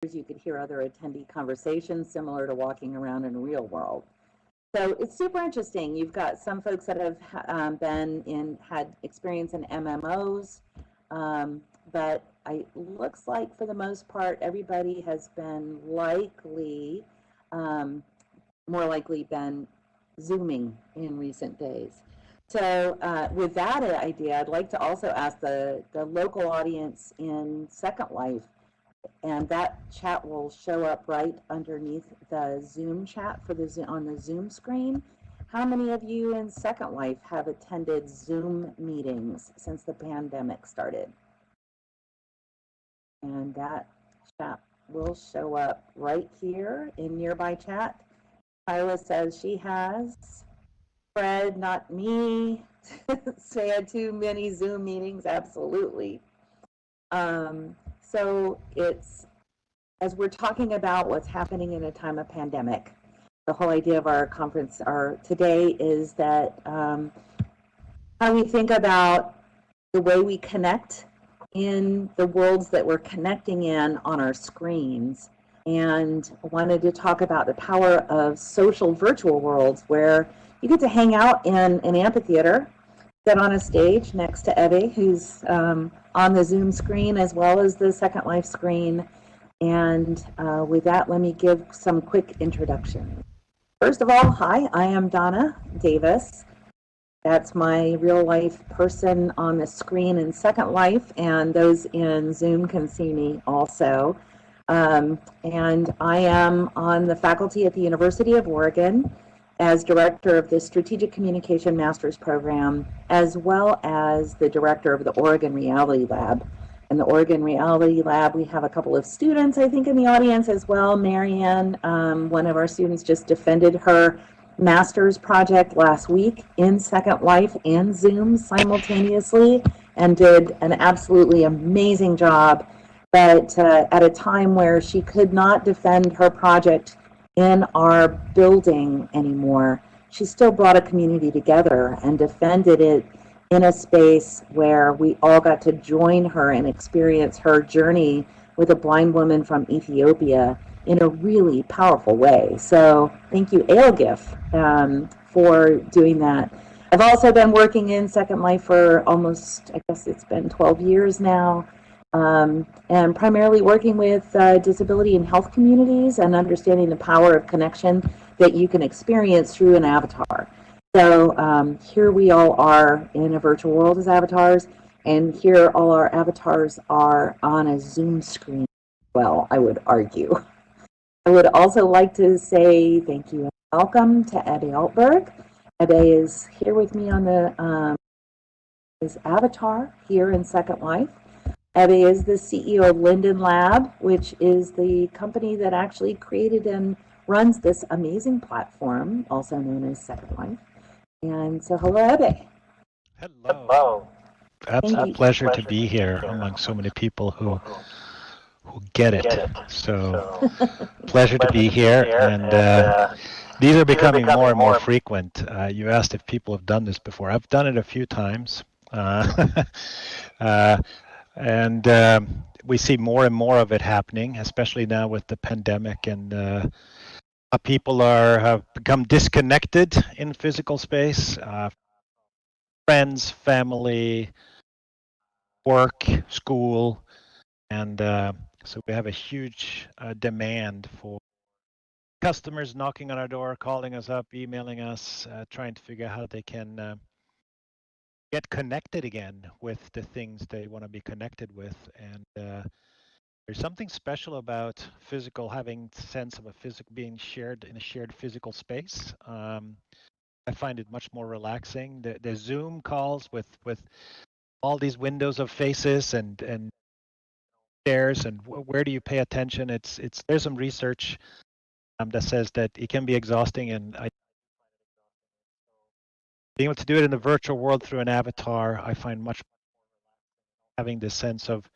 you could hear other attendee conversations similar to walking around in a real world. So it's super interesting. You've got some folks that have had experience in MMOs, but it looks like for the most part everybody has been more likely been Zooming in recent days. So with that idea, I'd like to also ask the local audience in Second Life, and that chat will show up right underneath the Zoom chat on the Zoom screen. How many of you in Second Life have attended Zoom meetings since the pandemic started? And that chat will show up right here in nearby chat. Kyla says she has. Fred, not me. Say I had too many Zoom meetings, absolutely. So it's, as we're talking about what's happening in a time of pandemic, the whole idea of our conference today is that how we think about the way we connect in the worlds that we're connecting in on our screens, and wanted to talk about the power of social virtual worlds where you get to hang out in an amphitheater, sit on a stage next to Ebbe, who's on the Zoom screen as well as the Second Life screen. And with that, let me give some quick introductions. First of all, hi, I am Donna Davis. That's my real life person on the screen in Second Life, and those in Zoom can see me also. And I am on the faculty at the University of Oregon as director of the Strategic Communication Master's Program, as well as the director of the Oregon Reality Lab. In the Oregon Reality Lab, we have a couple of students, I think, in the audience as well. Marianne, one of our students, just defended her master's project last week in Second Life and Zoom simultaneously, and did an absolutely amazing job. But at a time where she could not defend her project in our building anymore, she still brought a community together and defended it in a space where we all got to join her and experience her journey with a blind woman from Ethiopia in a really powerful way. So thank you, Ailgif, for doing that. I've also been working in Second Life for almost, I guess it's been 12 years now, and primarily working with disability and health communities and understanding the power of connection that you can experience through an avatar. So here we all are in a virtual world as avatars, and here all our avatars are on a Zoom screen. Well, I would argue. I would also like to say thank you and welcome to Ebbe Altberg. Ebbe is here with me on the his avatar here in Second Life. Ebbe is the CEO of Linden Lab, which is the company that actually created and runs this amazing platform, also known as Second Life. And so, hello, Ebbe. Hello. Absolute pleasure to be here among so many people who get it. So, pleasure to be here. And these are becoming more and more frequent. You asked if people have done this before. I've done it a few times. And we see more and more of it happening, especially now with the pandemic, and people have become disconnected in physical space. Friends, family, work, school, and so we have a huge demand for customers knocking on our door, calling us up, emailing us, trying to figure out how they can get connected again with the things they want to be connected with. And there's something special about physical, having sense of a physical being shared in a shared physical space. I find it much more relaxing. The Zoom calls with all these windows of faces and shares, and where do you pay attention? There's some research that says that it can be exhausting, and being able to do it in the virtual world through an avatar, I find much having this sense of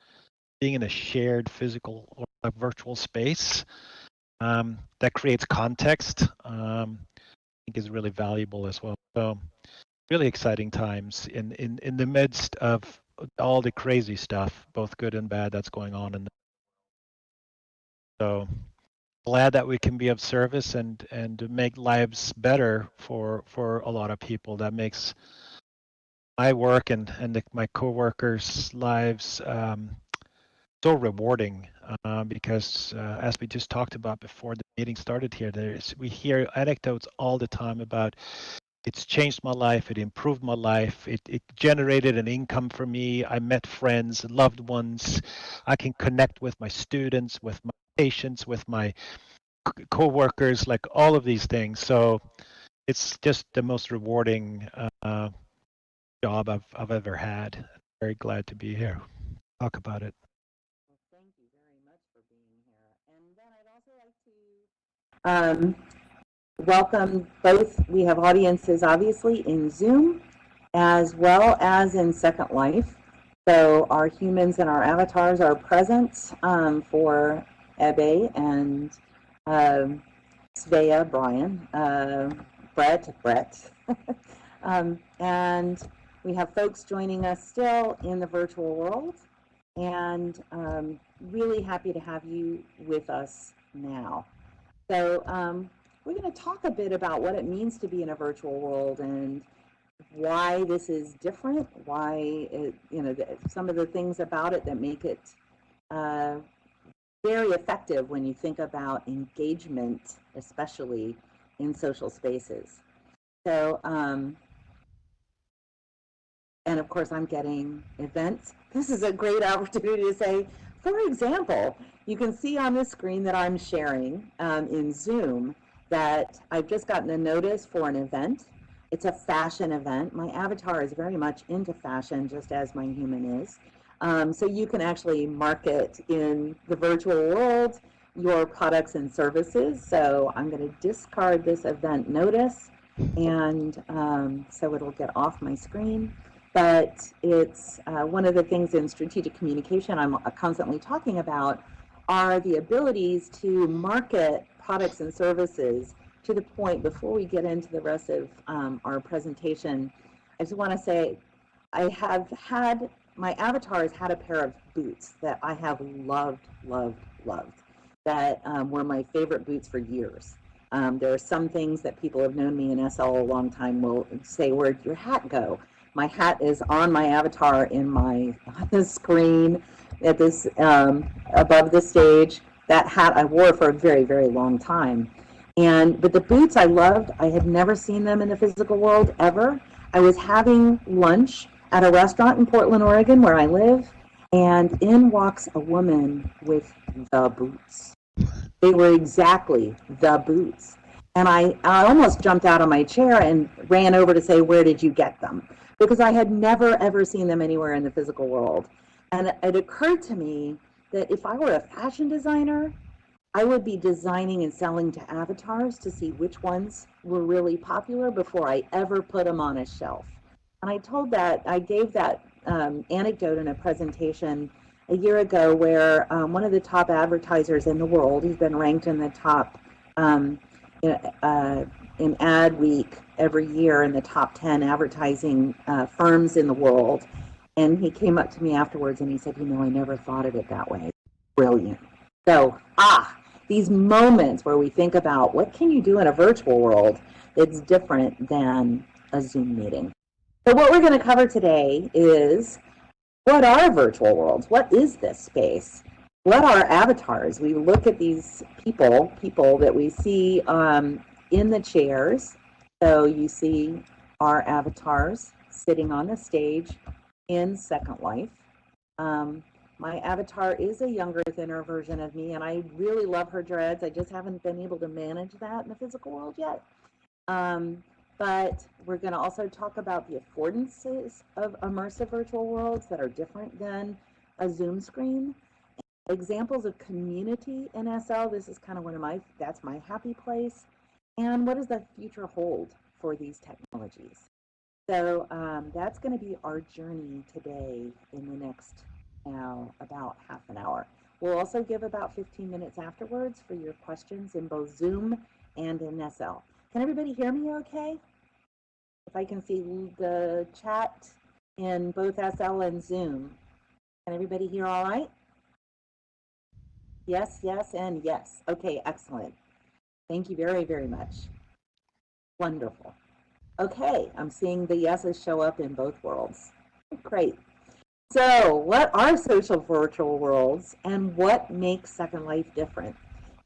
being in a shared physical or a virtual space that creates context. I think is really valuable as well. So really exciting times in the midst of all the crazy stuff, both good and bad, that's going on. And So glad that we can be of service and make lives better for a lot of people. That makes my work and my coworkers' lives so rewarding because as we just talked about before the meeting started here, we hear anecdotes all the time about it's changed my life, it improved my life, it generated an income for me, I met friends, loved ones, I can connect with my students, with my patients, with my co-workers, like all of these things. So it's just the most rewarding job I've ever had. Very glad to be here. Talk about it. Well, thank you very much for being here. And then I'd also like to welcome both. We have audiences obviously in Zoom as well as in Second Life. So our humans and our avatars are present for Ebbe and Svea, Brian, Brett. And we have folks joining us still in the virtual world, and really happy to have you with us now. So we're going to talk a bit about what it means to be in a virtual world and why this is different, why it, some of the things about it that make it very effective when you think about engagement, especially in social spaces. So, and of course, I'm getting events. This is a great opportunity to say, for example, you can see on the screen that I'm sharing in Zoom that I've just gotten a notice for an event. It's a fashion event. My avatar is very much into fashion, just as my human is. So you can actually market in the virtual world your products and services. So I'm going to discard this event notice, and so it'll get off my screen. But it's one of the things in strategic communication I'm constantly talking about are the abilities to market products and services to the point. Before we get into the rest of our presentation, I just want to say I have had, my avatar has had a pair of boots that I have loved, that were my favorite boots for years. There are some things that people have known me in SL a long time will say, where'd your hat go? My hat is on my avatar in my on the screen at this above the stage. That hat I wore for a very, very long time. But the boots I loved, I had never seen them in the physical world ever. I was having lunch at a restaurant in Portland, Oregon, where I live, and in walks a woman with the boots. They were exactly the boots. And I almost jumped out of my chair and ran over to say, where did you get them? Because I had never, ever seen them anywhere in the physical world. And it occurred to me that if I were a fashion designer, I would be designing and selling to avatars to see which ones were really popular before I ever put them on a shelf. And I gave that anecdote in a presentation a year ago where one of the top advertisers in the world, he's been ranked in the top in Ad Week every year in the top 10 advertising firms in the world. And he came up to me afterwards and he said, I never thought of it that way. Brilliant. So, these moments where we think about what can you do in a virtual world that's different than a Zoom meeting. So what we're going to cover today is, what are virtual worlds? What is this space? What are avatars? We look at these people that we see in the chairs. So you see our avatars sitting on the stage in Second Life. My avatar is a younger, thinner version of me, and I really love her dreads. I just haven't been able to manage that in the physical world yet. But we're going to also talk about the affordances of immersive virtual worlds that are different than a Zoom screen. Examples of community in SL. This is kind of that's my happy place. And what does the future hold for these technologies? So that's going to be our journey today in the next about half an hour. We'll also give about 15 minutes afterwards for your questions in both Zoom and in SL. Can everybody hear me okay? If I can see the chat in both SL and Zoom. Can everybody hear all right? Yes, yes, and yes. Okay, excellent. Thank you very, very much. Wonderful. Okay, I'm seeing the yeses show up in both worlds. Great. So, what are social virtual worlds and what makes Second Life different?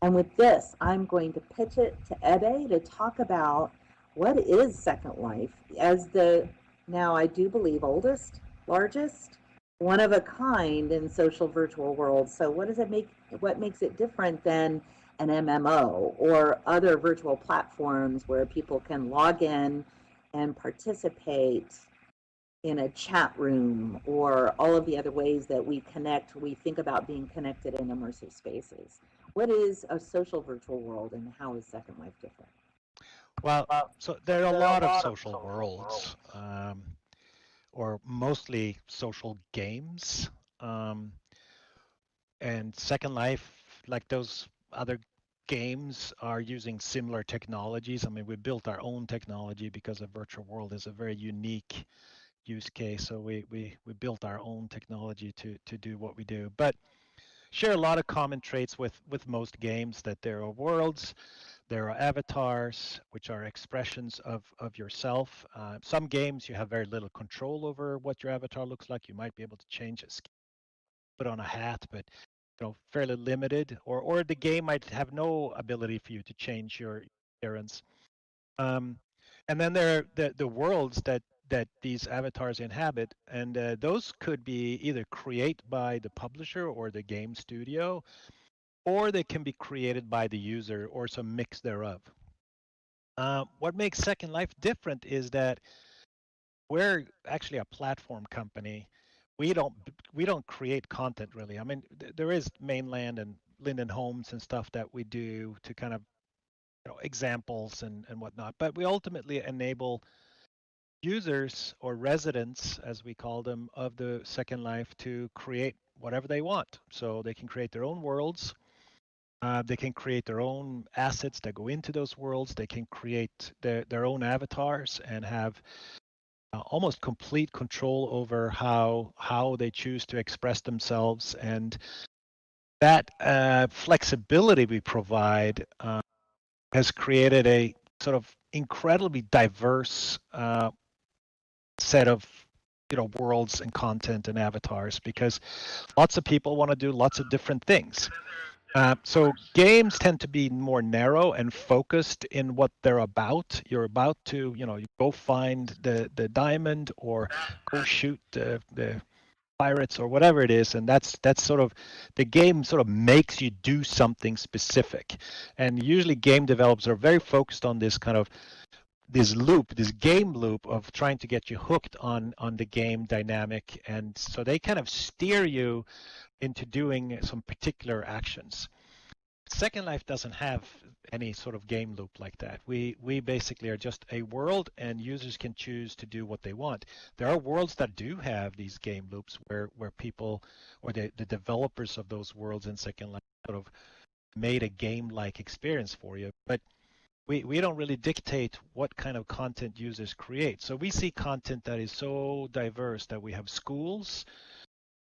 And with this, I'm going to pitch it to Ebbe to talk about what is Second Life as the, now I do believe, oldest, largest, one of a kind in social virtual worlds. So what does it make, what makes it different than an MMO or other virtual platforms where people can log in and participate in a chat room or all of the other ways that we connect, we think about being connected in immersive spaces. What is a social virtual world and how is Second Life different? Well, so there are a lot of social worlds, or mostly social games. Um, and Second Life, like those other games, are using similar technologies. I mean, we built our own technology because a virtual world is a very unique use case. So we built our own technology to do what we do. But share a lot of common traits with most games, that there are worlds, there are avatars, which are expressions of yourself. Some games you have very little control over what your avatar looks like. You might be able to change a skin, put on a hat, but fairly limited. Or the game might have no ability for you to change your appearance. Um, and then there are the worlds that these avatars inhabit, and those could be either created by the publisher or the game studio, or they can be created by the user or some mix thereof. What makes Second Life different is that we're actually a platform company. We don't we don't create content really. I mean, there is mainland and Linden Homes and stuff that we do to kind of examples and whatnot, but we ultimately enable users or residents, as we call them, of the Second Life to create whatever they want. So they can create their own worlds. They can create their own assets that go into those worlds. They can create their own avatars and have almost complete control over how they choose to express themselves. And that flexibility we provide has created a sort of incredibly diverse set of worlds and content and avatars, because lots of people want to do lots of different things. So games tend to be more narrow and focused in what they're about. You're about to, you go find the diamond or go shoot the pirates or whatever it is, and that's sort of the game sort of makes you do something specific. And usually game developers are very focused on this kind of this game loop of trying to get you hooked on the game dynamic, and so they kind of steer you into doing some particular actions. Second Life doesn't have any sort of game loop like that. We basically are just a world, and users can choose to do what they want. There are worlds that do have these game loops where people or the developers of those worlds in Second Life sort of made a game-like experience for you, but we don't really dictate what kind of content users create. So we see content that is so diverse that we have schools,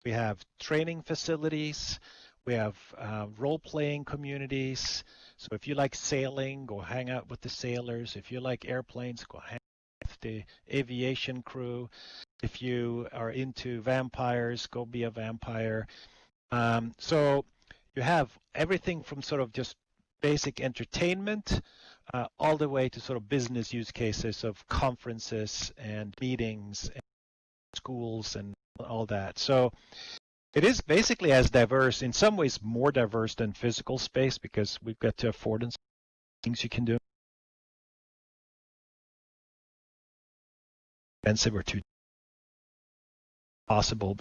we have training facilities, we have role-playing communities. So if you like sailing, go hang out with the sailors. If you like airplanes, go hang out with the aviation crew. If you are into vampires, go be a vampire. So you have everything from sort of just basic entertainment all the way to sort of business use cases of conferences and meetings and schools and all that. So it is basically as diverse, in some ways more diverse than physical space, because we've got to affordance things you can do. Expensive or too possible.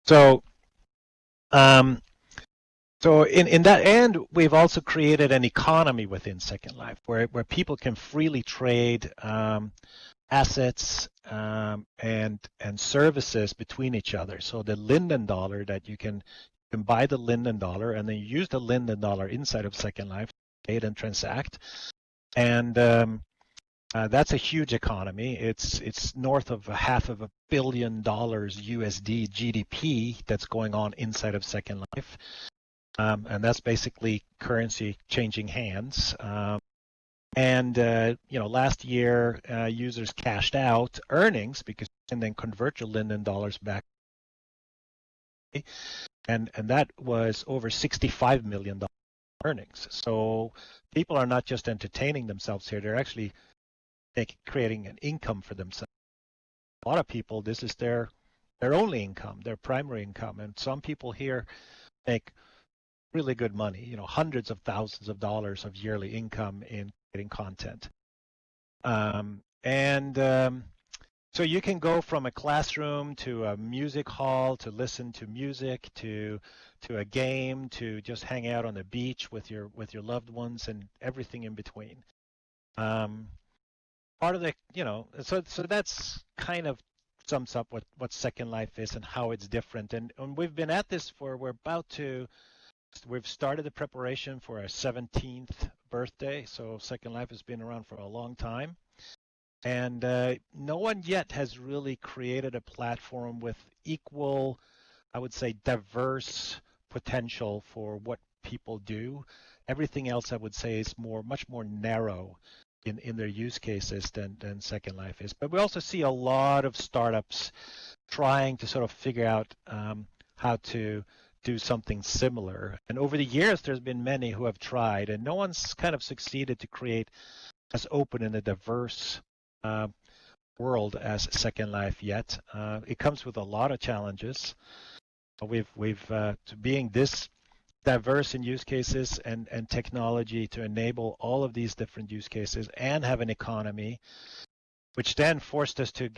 So so in that end, we've also created an economy within Second Life where people can freely trade assets and services between each other. So the Linden dollar, that you can buy the Linden dollar and then you use the Linden dollar inside of Second Life to trade and transact. And That's a huge economy. It's north of $500 million USD GDP that's going on inside of Second Life, and that's basically currency changing hands. Last year, users cashed out earnings because you can then convert your Linden dollars back, and that was over $65 million earnings. So people are not just entertaining themselves here; they're actually creating an income for themselves. A lot of people, this is their only income, their primary income, and some people here make really good money. Hundreds of thousands of dollars of yearly income in creating content. So you can go from a classroom to a music hall to listen to music to a game to just hang out on the beach with your loved ones and everything in between. Part of the so that's kind of sums up what Second Life is and how it's different. And we've been at this we've started the preparation for our 17th birthday. So Second Life has been around for a long time. And no one yet has really created a platform with equal, I would say, diverse potential for what people do. Everything else, I would say, is much more narrow in their use cases than Second Life is. But we also see a lot of startups trying to sort of figure out how to do something similar. And over the years, there's been many who have tried, and no one's kind of succeeded to create as open and a diverse world as Second Life yet. It comes with a lot of challenges. Being this diverse in use cases and technology to enable all of these different use cases and have an economy, which then forced us to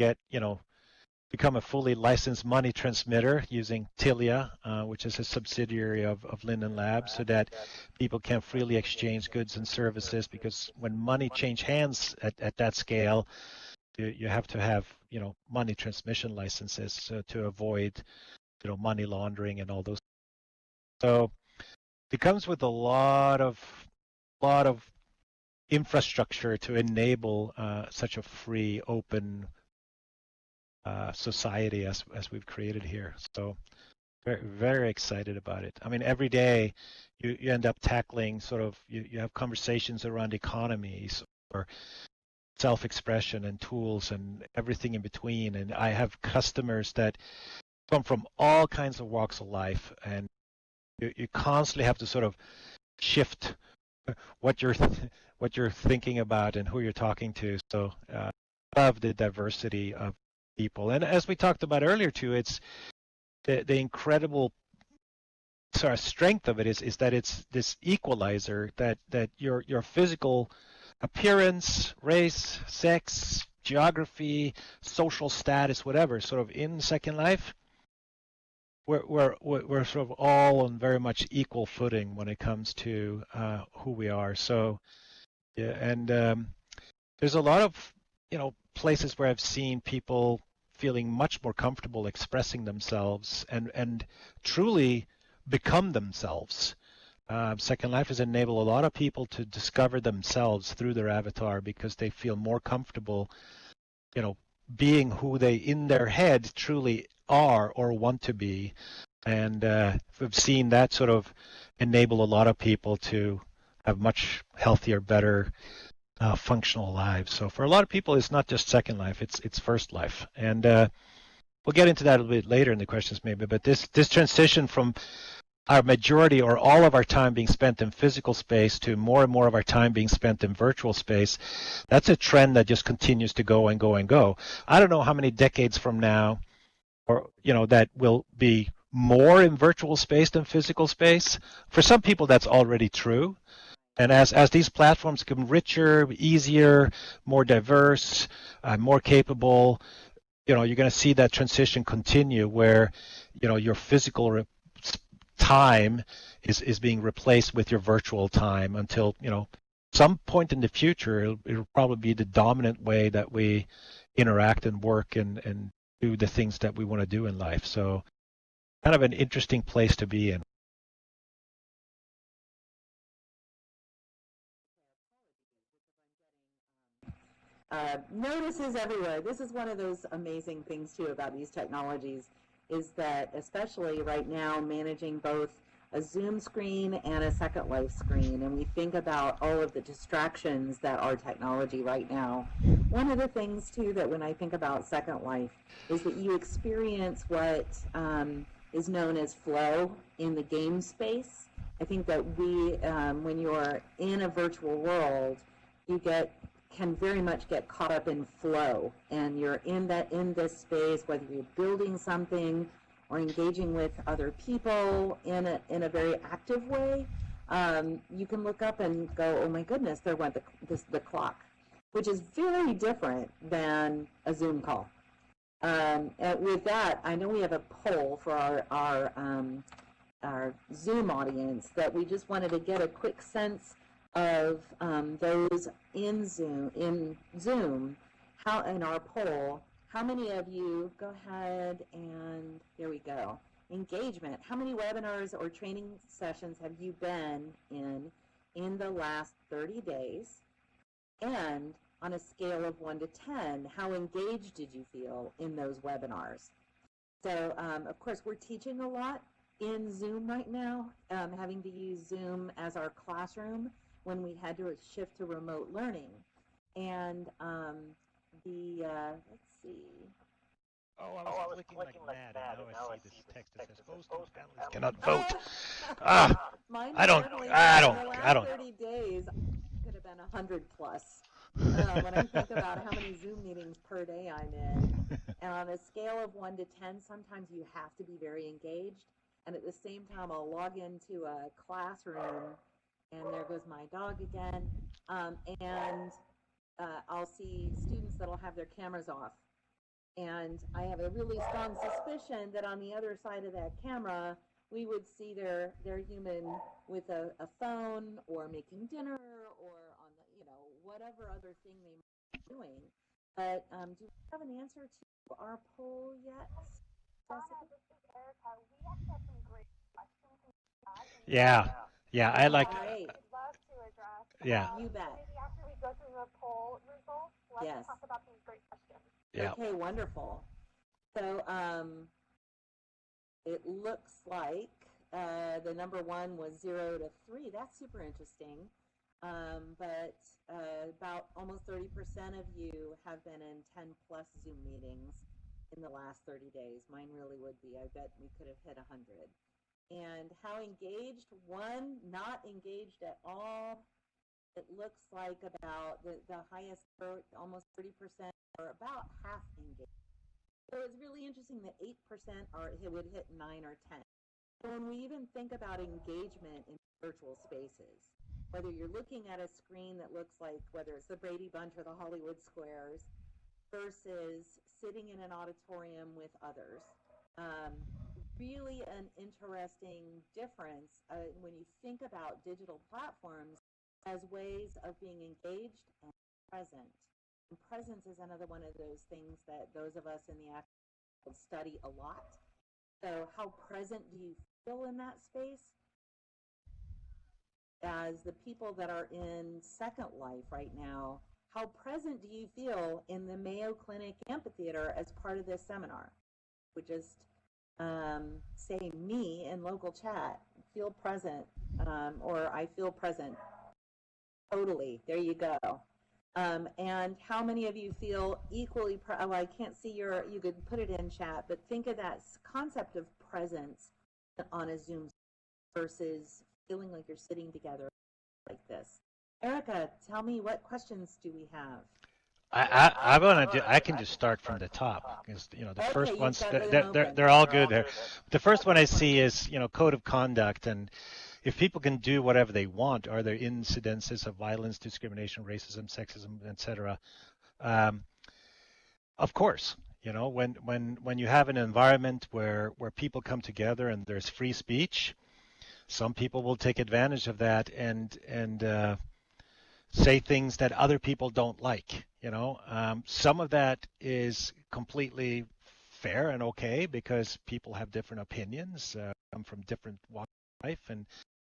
become a fully licensed money transmitter using Tilia, which is a subsidiary of Linden Lab, so that people can freely exchange goods and services, because when money change hands at that scale, you have to have money transmission licenses to avoid money laundering and all those. So it comes with a lot of infrastructure to enable such a free, open society as we've created here. So very, very excited about it. I mean, every day you end up tackling you have conversations around economies or self-expression and tools and everything in between. And I have customers that come from all kinds of walks of life, and you constantly have to sort of shift what you're thinking about and who you're talking to. So love the diversity of people. And as we talked about earlier too, it's the incredible strength of it is that it's this equalizer that your physical appearance, race, sex, geography, social status, whatever, sort of in Second Life, we're sort of all on very much equal footing when it comes to who we are. So yeah, and there's a lot of places where I've seen people feeling much more comfortable expressing themselves and truly become themselves. Second Life has enabled a lot of people to discover themselves through their avatar because they feel more comfortable, being who they in their head truly are or want to be. And we've seen that sort of enable a lot of people to have much healthier, better, functional lives. So for a lot of people, it's not just Second Life; it's First Life. And we'll get into that a little bit later in the questions, maybe. But this transition from our majority or all of our time being spent in physical space to more and more of our time being spent in virtual space, that's a trend that just continues to go and go and go. I don't know how many decades from now, or that will be more in virtual space than physical space. For some people, that's already true. And as these platforms become richer, easier, more diverse, more capable, you're going to see that transition continue where, your physical time is being replaced with your virtual time until, some point in the future, it'll probably be the dominant way that we interact and work and do the things that we want to do in life. So kind of an interesting place to be in. Notices everywhere. This is one of those amazing things too about these technologies, is that especially right now managing both a Zoom screen and a Second Life screen, and we think about all of the distractions that are technology right now. One of the things too that when I think about Second Life is that you experience what is known as flow in the game space. I think that when you're in a virtual world, you can very much get caught up in flow, and you're in this space, whether you're building something or engaging with other people in a very active way. You can look up and go, oh my goodness, there went the clock, which is very different than a Zoom call. With that, I know we have a poll for our Zoom audience that we just wanted to get a quick sense of those in Zoom, how in our poll, how many of you, go ahead and here we go, engagement. How many webinars or training sessions have you been in the last 30 days? And on a scale of 1 to 10, how engaged did you feel in those webinars? So, of course, we're teaching a lot in Zoom right now, having to use Zoom as our classroom when we had to shift to remote learning. And let's see. Oh, I was clicking like mad, and now I see this text that says host and panelists cannot vote. I don't. 30 days could have been 100 plus. When I think about how many Zoom meetings per day I'm in, and on a scale of 1 to 10, sometimes you have to be very engaged. And at the same time, I'll log into a classroom, and there goes my dog again, and I'll see students that'll have their cameras off. And I have a really strong suspicion that on the other side of that camera, we would see their human with a phone or making dinner or on the, whatever other thing they might be doing. But do we have an answer to our poll yet? Donna, this is Erica. We actually have some great questions in the chat. Yeah, I like. We'd love to address. Yeah. You bet. Maybe after we go through the poll results, let's talk about these great questions. Yeah. Okay, wonderful. So it looks like the number one was 0 to 3. That's super interesting. But about almost 30% of you have been in 10 plus Zoom meetings in the last 30 days. Mine really would be. I bet we could have hit 100. And how engaged? One, not engaged at all. It looks like about the highest, almost 30%, or about half engaged. So it's really interesting that 8% would hit 9 or 10. So when we even think about engagement in virtual spaces, whether you're looking at a screen that looks like whether it's the Brady Bunch or the Hollywood Squares versus sitting in an auditorium with others, really an interesting difference when you think about digital platforms as ways of being engaged and present. And presence is another one of those things that those of us in the academic field study a lot. So how present do you feel in that space? As the people that are in Second Life right now, how present do you feel in the Mayo Clinic amphitheater as part of this seminar? We just say me in local chat, feel present, or I feel present. Totally, there you go. And how many of you feel equally, I can't see you could put it in chat, but think of that concept of presence on a Zoom versus feeling like you're sitting together like this. Erica, tell me, what questions do we have? I can just start from the top because the first ones they're all good there. The first one I see is code of conduct, and if people can do whatever they want, are there incidences of violence, discrimination, racism, sexism, etc.? Of course, when you have an environment where people come together and there's free speech, some people will take advantage of that and say things that other people don't like. Some of that is completely fair and okay because people have different opinions, come from different walks of life, and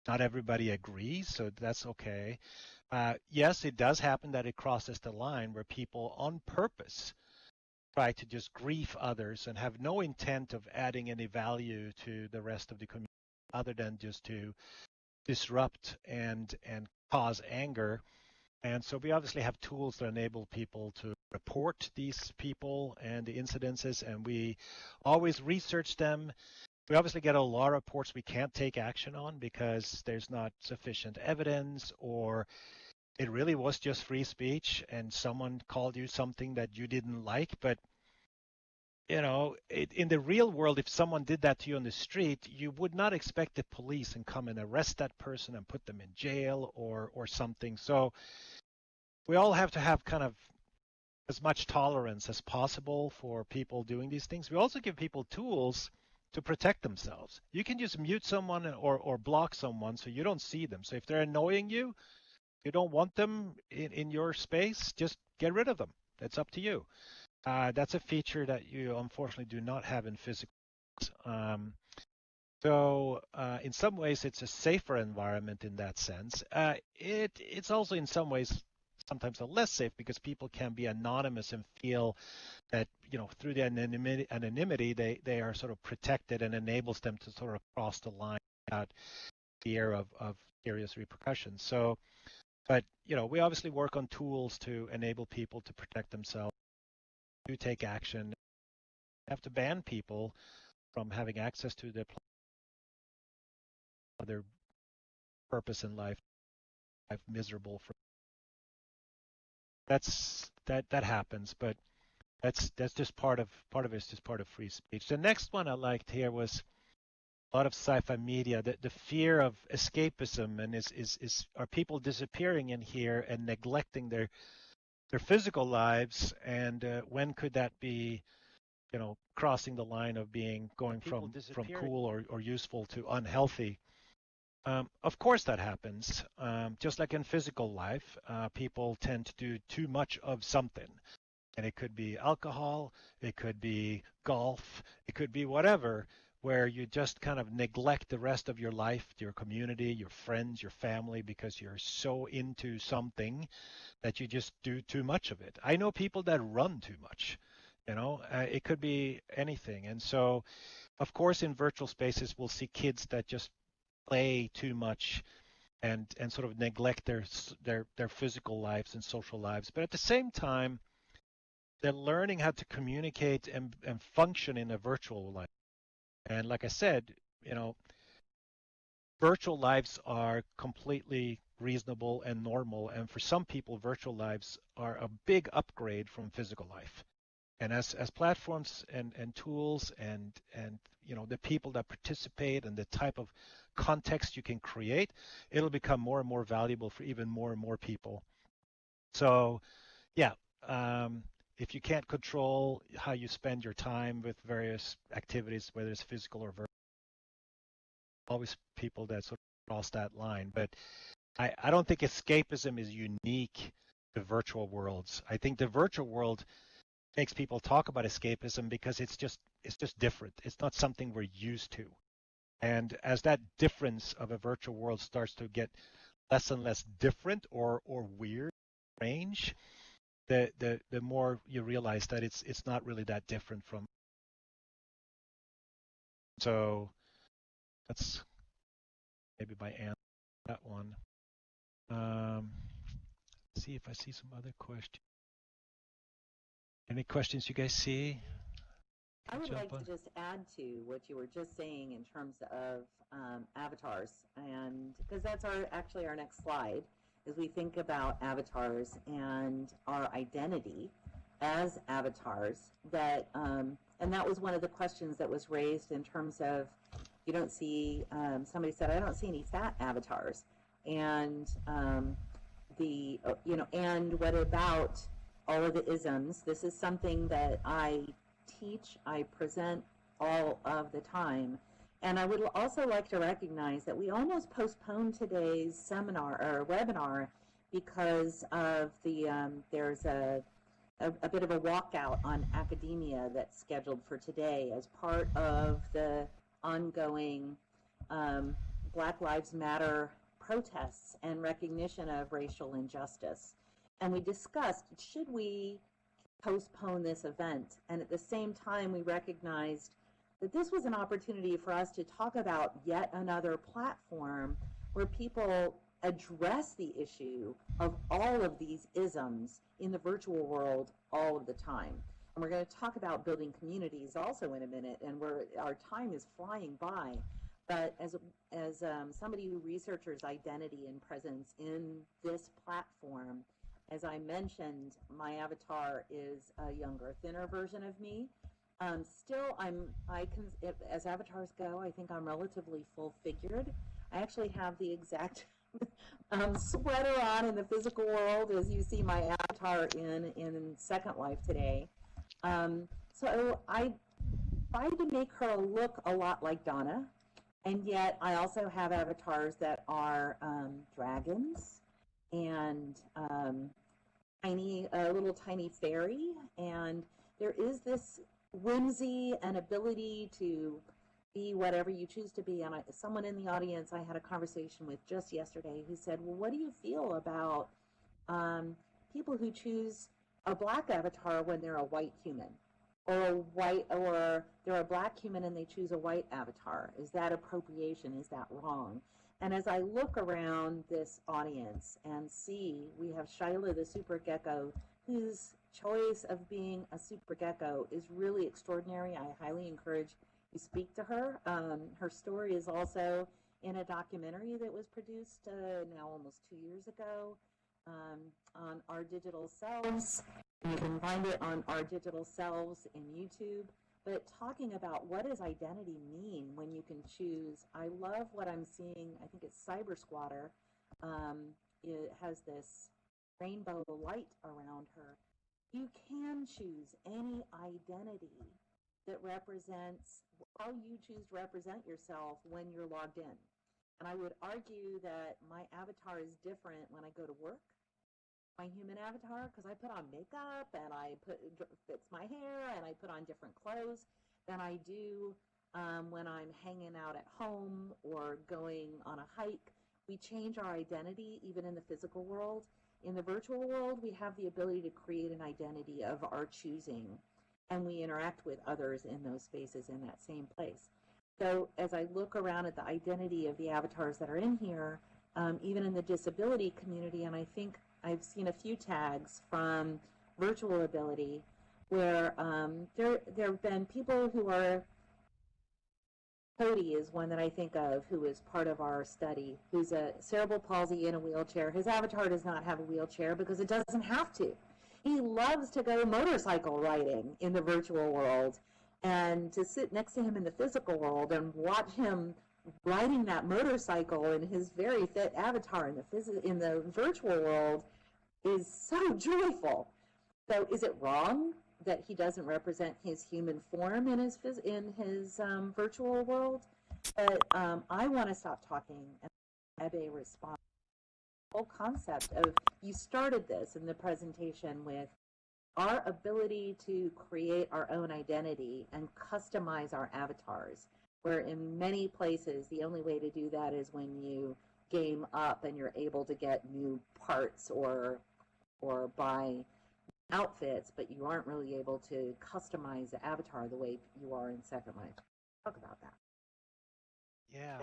Not everybody agrees, so that's okay. Yes, it does happen that it crosses the line where people on purpose try to just grief others and have no intent of adding any value to the rest of the community other than just to disrupt and cause anger. And so we obviously have tools that enable people to report these people and the incidences, and we always research them. We obviously get a lot of reports we can't take action on because there's not sufficient evidence, or it really was just free speech and someone called you something that you didn't like. But in the real world, if someone did that to you on the street, you would not expect the police and come and arrest that person and put them in jail or something. So we all have to have kind of as much tolerance as possible for people doing these things. We also give people tools to protect themselves. You can just mute someone or block someone so you don't see them. So if they're annoying you, you don't want them in your space, just get rid of them. That's up to you. That's a feature that you unfortunately do not have in physical. So in some ways, it's a safer environment in that sense. It's also in some ways sometimes a less safe because people can be anonymous and feel that through the anonymity they are sort of protected and enables them to sort of cross the line without fear of serious repercussions. So, but we obviously work on tools to enable people to protect themselves, to take action. We have to ban people from having access to their other purpose in life miserable for that happens, but that's just part of it's just part of free speech. The next one I liked here was a lot of sci-fi media, the fear of escapism, and are people disappearing in here and neglecting their physical lives, and when could that be crossing the line of going from cool or useful to unhealthy. Of course that happens. Just like in physical life, people tend to do too much of something. And it could be alcohol, it could be golf, it could be whatever, where you just kind of neglect the rest of your life, your community, your friends, your family, because you're so into something that you just do too much of it. I know people that run too much. It could be anything. And so, of course, in virtual spaces, we'll see kids that just play too much and sort of neglect their physical lives and social lives. But at the same time, they're learning how to communicate and function in a virtual life. And like I said, virtual lives are completely reasonable and normal. And for some people, virtual lives are a big upgrade from physical life. And as platforms and tools and the people that participate and the type of context you can create, it'll become more and more valuable for even more and more people. So yeah, if you can't control how you spend your time with various activities, whether it's physical or virtual, always people that sort of cross that line. But I don't think escapism is unique to virtual worlds. I think the virtual world makes people talk about escapism because it's just different. It's not something we're used to. And as that difference of a virtual world starts to get less and less different or weird, strange, the more you realize that it's not really that different from. So that's maybe my answer to that one. See if I see some other questions. Any questions you guys see? I would like to just add to what you were just saying in terms of avatars, and because that's actually our next slide, as we think about avatars and our identity as avatars. And that was one of the questions that was raised in terms of you don't see. Somebody said, I don't see any fat avatars, and and what about all of the isms? This is something that I teach, I present all of the time. And I would also like to recognize that we almost postponed today's seminar or webinar because of there's a bit of a walkout on academia that's scheduled for today as part of the ongoing Black Lives Matter protests and recognition of racial injustice. And we discussed, should we postpone this event? And at the same time, we recognized that this was an opportunity for us to talk about yet another platform where people address the issue of all of these isms in the virtual world all of the time. And we're going to talk about building communities also in a minute, and our time is flying by. But as somebody who researches identity and presence in this platform, as I mentioned, my avatar is a younger, thinner version of me. Still, as avatars go, I think I'm relatively full-figured. I actually have the exact sweater on in the physical world as you see my avatar in Second Life today. So I tried to make her look a lot like Donna, and yet I also have avatars that are dragons and a little tiny fairy, and there is this whimsy and ability to be whatever you choose to be. And someone in the audience I had a conversation with just yesterday who said, well, what do you feel about people who choose a black avatar when they're a white human, or they're a black human and they choose a white avatar? Is that appropriation? Is that wrong? And as I look around this audience and see, we have Shyla the super gecko, whose choice of being a super gecko is really extraordinary. I highly encourage you speak to her. Her story is also in a documentary that was produced now almost 2 years ago on Our Digital Selves. You can find it on Our Digital Selves in YouTube. But talking about what does identity mean when you can choose, I love what I'm seeing. I think it's Cyber Squatter. It has this rainbow light around her. You can choose any identity that represents how you choose to represent yourself when you're logged in. And I would argue that my avatar is different when I go to work, my human avatar, because I put on makeup and fix my hair and I put on different clothes than I do when I'm hanging out at home or going on a hike. We change our identity even in the physical world. In the virtual world, we have the ability to create an identity of our choosing, and we interact with others in those spaces in that same place. So as I look around at the identity of the avatars that are in here, even in the disability community, and I think I've seen a few tags from Virtual Ability where there have been people who are, Cody is one that I think of, who is part of our study, who's a cerebral palsy in a wheelchair. His avatar does not have a wheelchair because it doesn't have to. He loves to go motorcycle riding in the virtual world, and to sit next to him in the physical world and watch him riding that motorcycle in his very fit avatar in the virtual world is so joyful. So is it wrong that he doesn't represent his human form in his virtual world? But I want to stop talking and Ebbe respond. The whole concept of, you started this in the presentation with our ability to create our own identity and customize our avatars, where in many places the only way to do that is when you game up and you're able to get new parts or buy outfits, but you aren't really able to customize the avatar the way you are in Second Life. Talk about that. Yeah.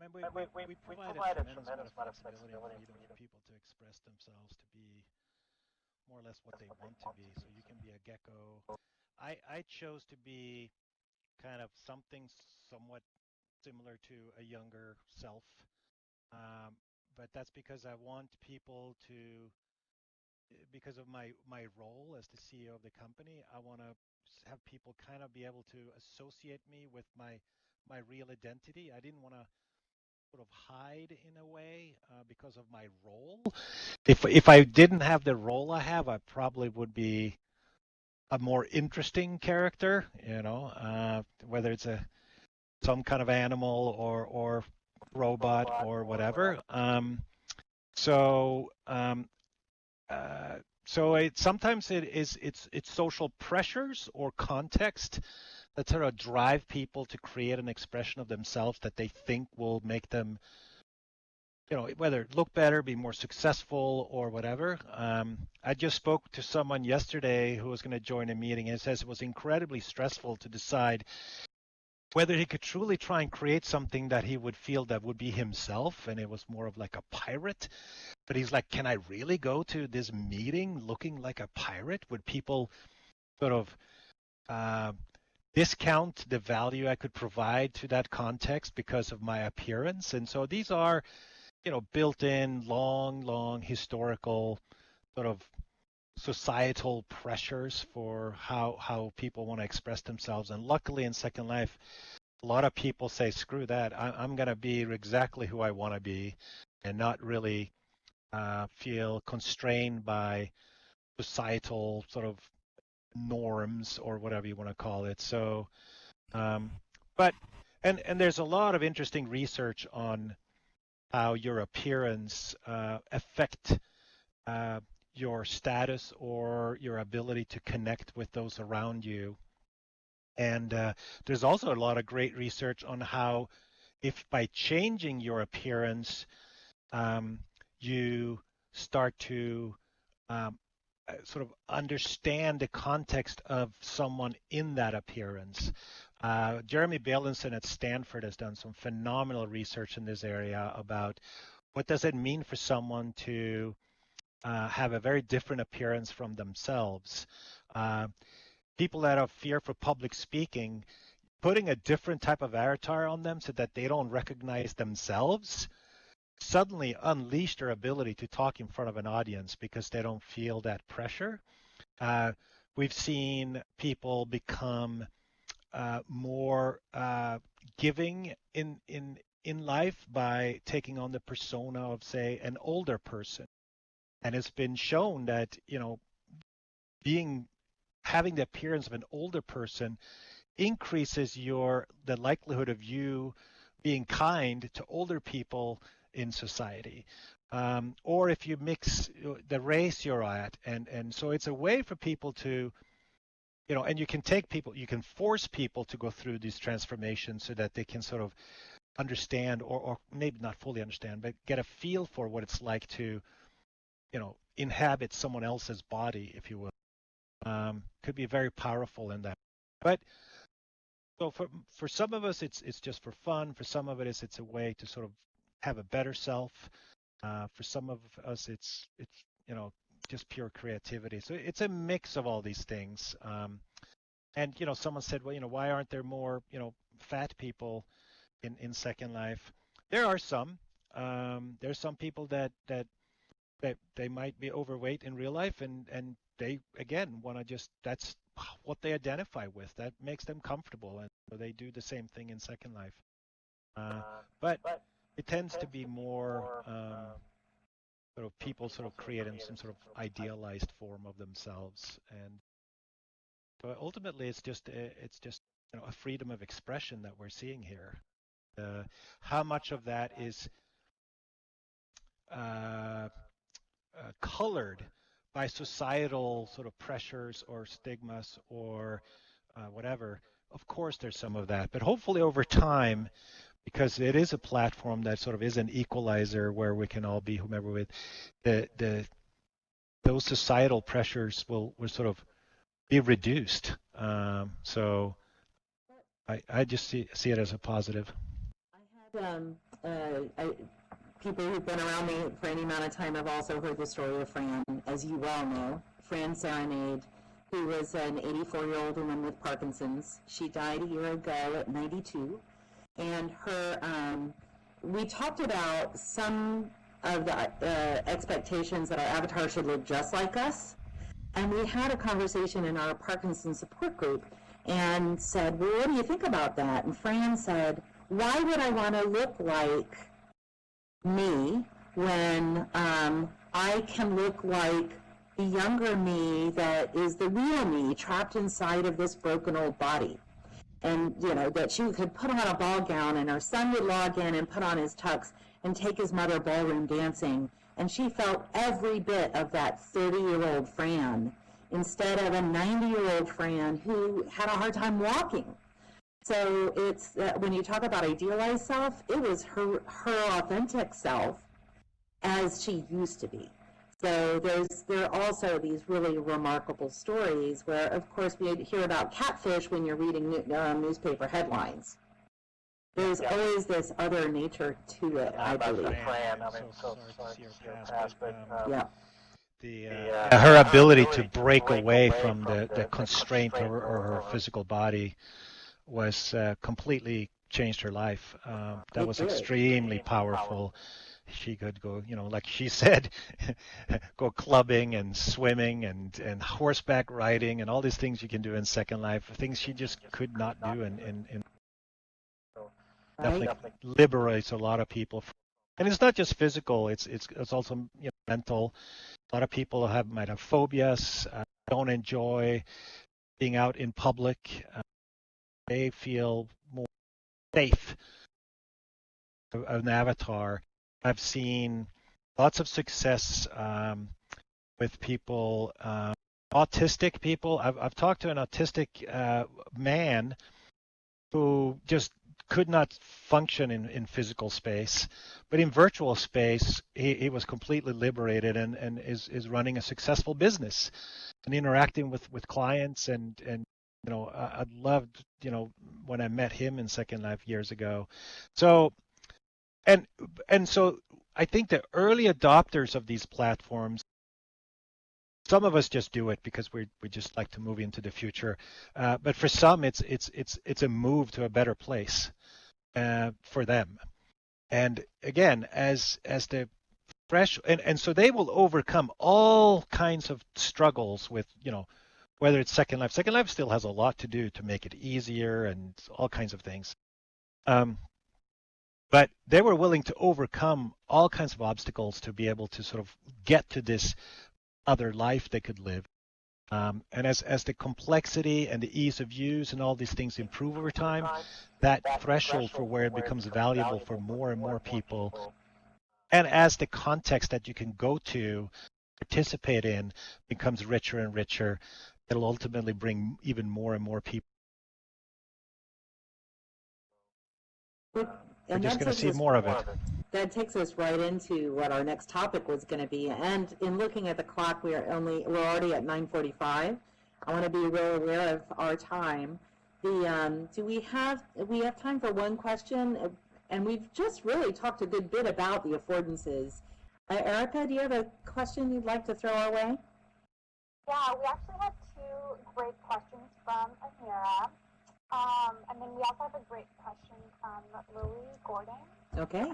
We provide a tremendous amount of flexibility and freedom for people to express themselves to be more or less what they want to be. So you can be a gecko. I chose to be kind of something somewhat similar to a younger self, but that's because I want people to, because of my role as the CEO of the company, I want to have people kind of be able to associate me with my real identity. I didn't want to sort of hide in a way because of my role. If I didn't have the role I have, I probably would be a more interesting character, whether it's some kind of animal or robot or whatever. So sometimes it's social pressures or context that sort of drive people to create an expression of themselves that they think will make them, whether look better, be more successful, or whatever. I just spoke to someone yesterday who was going to join a meeting, and says it was incredibly stressful to decide whether he could truly try and create something that he would feel that would be himself, and it was more of like a pirate. But he's like, can I really go to this meeting looking like a pirate? Would people sort of discount the value I could provide to that context because of my appearance? And so these are, built-in, long historical sort of societal pressures for how people want to express themselves. And luckily in Second Life, a lot of people say, screw that, I'm going to be exactly who I want to be and not really feel constrained by societal sort of norms or whatever you want to call it. So, but there's a lot of interesting research on how your appearance affect your status or your ability to connect with those around you. And there's also a lot of great research on how, if by changing your appearance, you start to sort of understand the context of someone in that appearance. Jeremy Bailenson at Stanford has done some phenomenal research in this area about what does it mean for someone to have a very different appearance from themselves. People that have fear for public speaking, putting a different type of avatar on them so that they don't recognize themselves suddenly unleash their ability to talk in front of an audience because they don't feel that pressure. We've seen people become more giving in life by taking on the persona of, say, an older person. And it's been shown that, having the appearance of an older person increases the likelihood of you being kind to older people in society, or if you mix the race you're at, and so it's a way for people to, and you can force people to go through these transformations so that they can sort of understand, or maybe not fully understand, but get a feel for what it's like to, inhabit someone else's body, if you will. Could be very powerful in that. But so for some of us, it's just for fun. For some of it, it's a way to sort of have a better self. For some of us, it's just pure creativity. So it's a mix of all these things. And someone said, well, why aren't there more fat people in Second Life? There are some. There's some people that they might be overweight in real life, and they again want to that's what they identify with. That makes them comfortable, and so they do the same thing in Second Life. But it tends to be more sort of people sort of creating some sort of idealized form of themselves, and so ultimately it's just a freedom of expression that we're seeing here. How much of that is colored by societal sort of pressures or stigmas or whatever? Of course, there's some of that, but hopefully over time, because it is a platform that sort of is an equalizer where we can all be whomever with, those societal pressures will sort of be reduced. So I just see it as a positive. I had people who've been around me for any amount of time have also heard the story of Fran, as you well know. Fran Serenade, who was an 84-year-old woman with Parkinson's. She died a year ago at 92. And we talked about some of the expectations that our avatar should look just like us. And we had a conversation in our Parkinson's support group and said, well, what do you think about that? And Fran said, why would I want to look like me when I can look like the younger me that is the real me trapped inside of this broken old body? And, that she could put on a ball gown and her son would log in and put on his tux and take his mother ballroom dancing. And she felt every bit of that 30-year-old Fran instead of a 90-year-old Fran who had a hard time walking So it's when you talk about idealized self, it was her authentic self as she used to be. So there are also these really remarkable stories where, of course, we hear about catfish when you're reading newspaper headlines. There's always this other nature to it, I believe. Yeah. Her ability to break away from the constraint or her physical body was completely changed her life. That was extremely powerful. She could go, like she said, go clubbing and swimming and horseback riding and all these things you can do in Second Life, things she just could not do in definitely liberates a lot of people. And it's not just physical, it's also mental. A lot of people might have phobias, don't enjoy being out in public. They feel more safe. An avatar. I've seen lots of success with people, autistic people. I've talked to an autistic man who just could not function in physical space, but in virtual space, he was completely liberated and is running a successful business and interacting with clients and I loved when I met him in Second Life years ago. So so I think the early adopters of these platforms, some of us just do it because we just like to move into the future, but for some it's a move to a better place for them. And again, as the fresh and so they will overcome all kinds of struggles with whether it's Second Life. Second Life still has a lot to do to make it easier and all kinds of things. But they were willing to overcome all kinds of obstacles to be able to sort of get to this other life they could live. And as the complexity and the ease of use and all these things improve over time, that threshold for where it becomes valuable for more and more people, and as the context that you can go to participate in becomes richer and richer, it'll ultimately bring even more and more people. We're just going to see more of it. That takes us right into what our next topic was going to be. And in looking at the clock, we're already at 9:45. I want to be real aware of our time. Do we have time for one question? And we've just really talked a good bit about the affordances. Erica, do you have a question you'd like to throw our way? Yeah, we actually have two great questions from Amira. And then we also have a great question from Lily Gordon. Okay.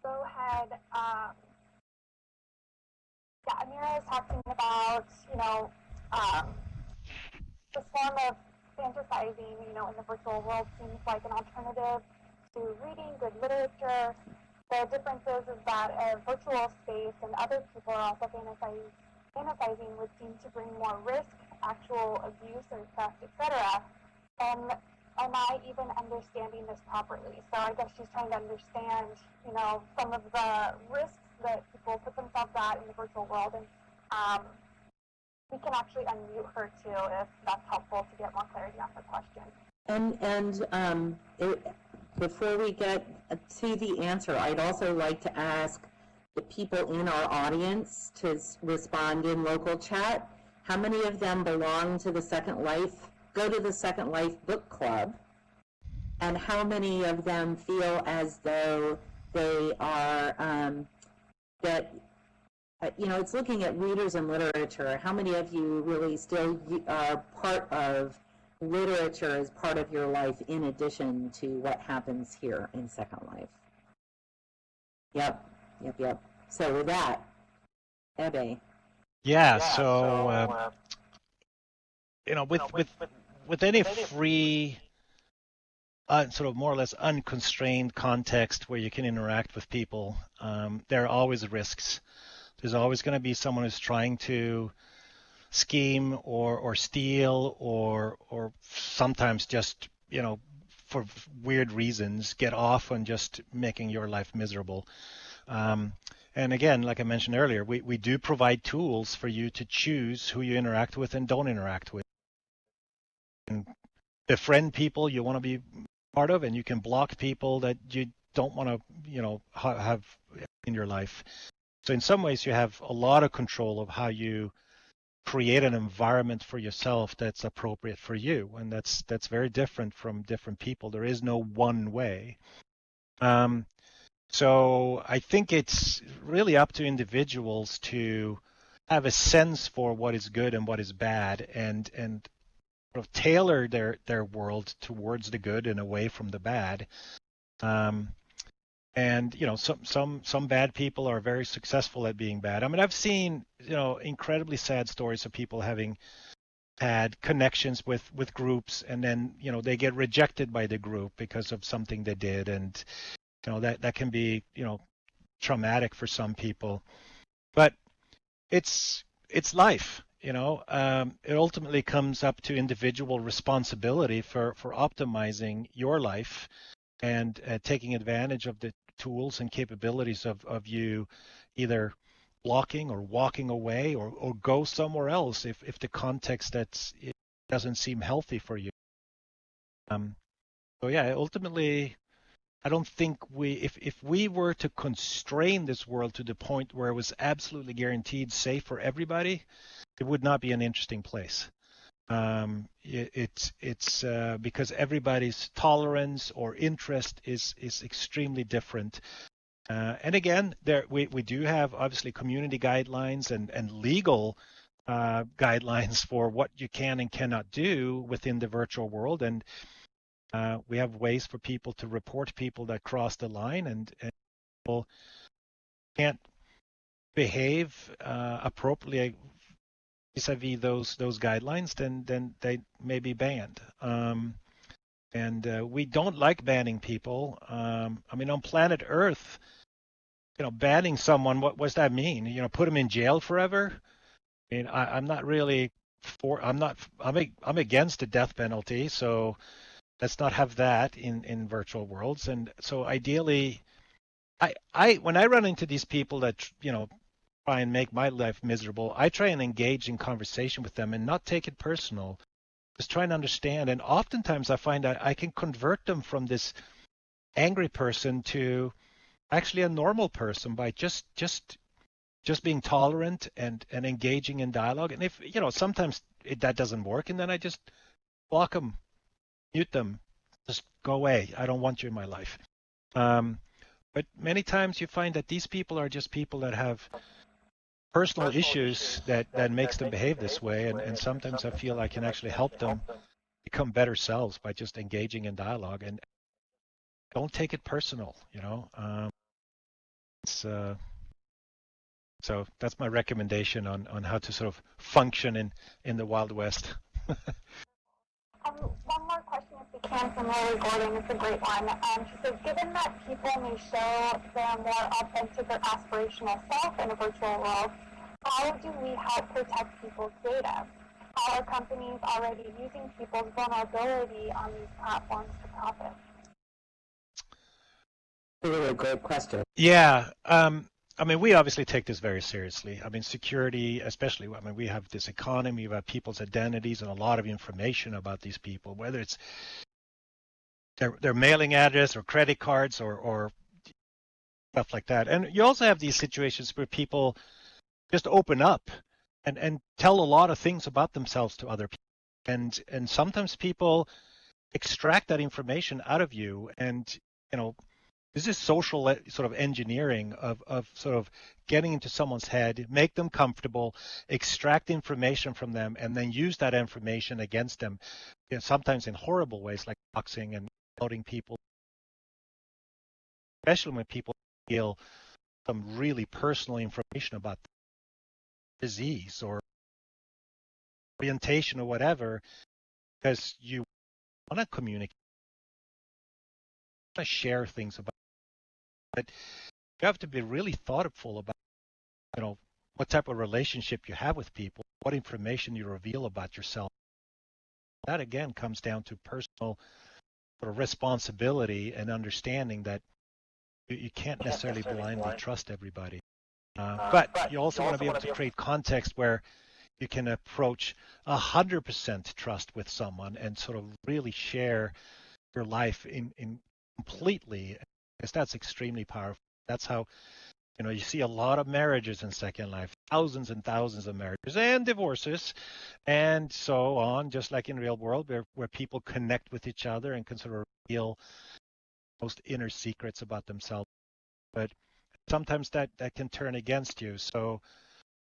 Go ahead. Amira is talking about, this form of fantasizing, in the virtual world seems like an alternative to reading good literature. The difference is that a virtual space and other people are also fantasizing would seem to bring more risk, actual abuse or theft, etc. And am I even understanding this properly? So I guess she's trying to understand, some of the risks that people put themselves at in the virtual world. And we can actually unmute her too if that's helpful to get more clarity on her question. Before we get to the answer, I'd also like to ask the people in our audience to respond in local chat. How many of them belong to the Second Life, go to the Second Life book club? And how many of them feel as though they are, it's looking at readers and literature. How many of you really still are part of literature as part of your life in addition to what happens here in Second Life? Yep. So with that, Ebbe. Yeah, so, with any free, sort of more or less unconstrained context where you can interact with people, there are always risks. There's always going to be someone who's trying to scheme or steal or sometimes just, for weird reasons, get off on just making your life miserable. And again, like I mentioned earlier, we do provide tools for you to choose who you interact with and don't interact with. And befriend people you want to be part of, and you can block people that you don't want to, have in your life. So in some ways, you have a lot of control of how you create an environment for yourself that's appropriate for you, and that's very different from different people. There is no one way. So I think it's really up to individuals to have a sense for what is good and what is bad, and sort of tailor their world towards the good and away from the bad. And some bad people are very successful at being bad. I mean, I've seen incredibly sad stories of people having had connections with groups, and then they get rejected by the group because of something they did, and that can be traumatic for some people. But it's life. It ultimately comes up to individual responsibility for optimizing your life and taking advantage of the tools and capabilities of you either blocking or walking away or go somewhere else if the context it doesn't seem healthy for you. So yeah, ultimately, I don't think if we were to constrain this world to the point where it was absolutely guaranteed safe for everybody, it would not be an interesting place. It's because everybody's tolerance or interest is extremely different. And again, we do have obviously community guidelines and legal guidelines for what you can and cannot do within the virtual world, and we have ways for people to report people that cross the line, and people can't behave appropriately vis-a-vis those guidelines, then they may be banned. And we don't like banning people. I mean, on planet Earth, banning someone, what does that mean? Put them in jail forever? I mean, I'm not really I'm against the death penalty, so let's not have that in virtual worlds. And so ideally, when I run into these people that try and make my life miserable, I try and engage in conversation with them and not take it personal. Just try and understand. And oftentimes I find that I can convert them from this angry person to actually a normal person by just being tolerant and engaging in dialogue. And if sometimes that doesn't work, and then I just block them, mute them, just go away. I don't want you in my life. But many times you find that these people are just people that have personal issues that makes them behave this way, and sometimes I feel I can actually help them become better selves by just engaging in dialogue, and don't take it personal. So that's my recommendation on how to sort of function in the Wild West. One more question, if we can, from Lily Gordon. It's a great one. She says, given that people may show their more authentic or aspirational self in a virtual world, how do we help protect people's data? How are companies already using people's vulnerability on these platforms to profit? Really a great question. Yeah. I mean, we obviously take this very seriously. I mean, security, especially, I mean, we have this economy about people's identities and a lot of information about these people, whether it's their mailing address or credit cards or stuff like that. And you also have these situations where people just open up and tell a lot of things about themselves to other people. And sometimes people extract that information out of you, and, this is social sort of engineering of sort of getting into someone's head, make them comfortable, extract information from them, and then use that information against them, sometimes in horrible ways like doxing and outing people, especially when people feel some really personal information about disease or orientation or whatever, because you want to communicate, want to share things about it. But you have to be really thoughtful about, what type of relationship you have with people, what information you reveal about yourself. That again comes down to personal sort of responsibility and understanding that you can't necessarily blindly trust everybody. But you also want to be able to create context where you can approach 100% trust with someone and sort of really share your life in completely, because that's extremely powerful. That's how, you see a lot of marriages in Second Life, thousands and thousands of marriages and divorces and so on, just like in real world, where people connect with each other and can sort of reveal most inner secrets about themselves. But sometimes that can turn against you. So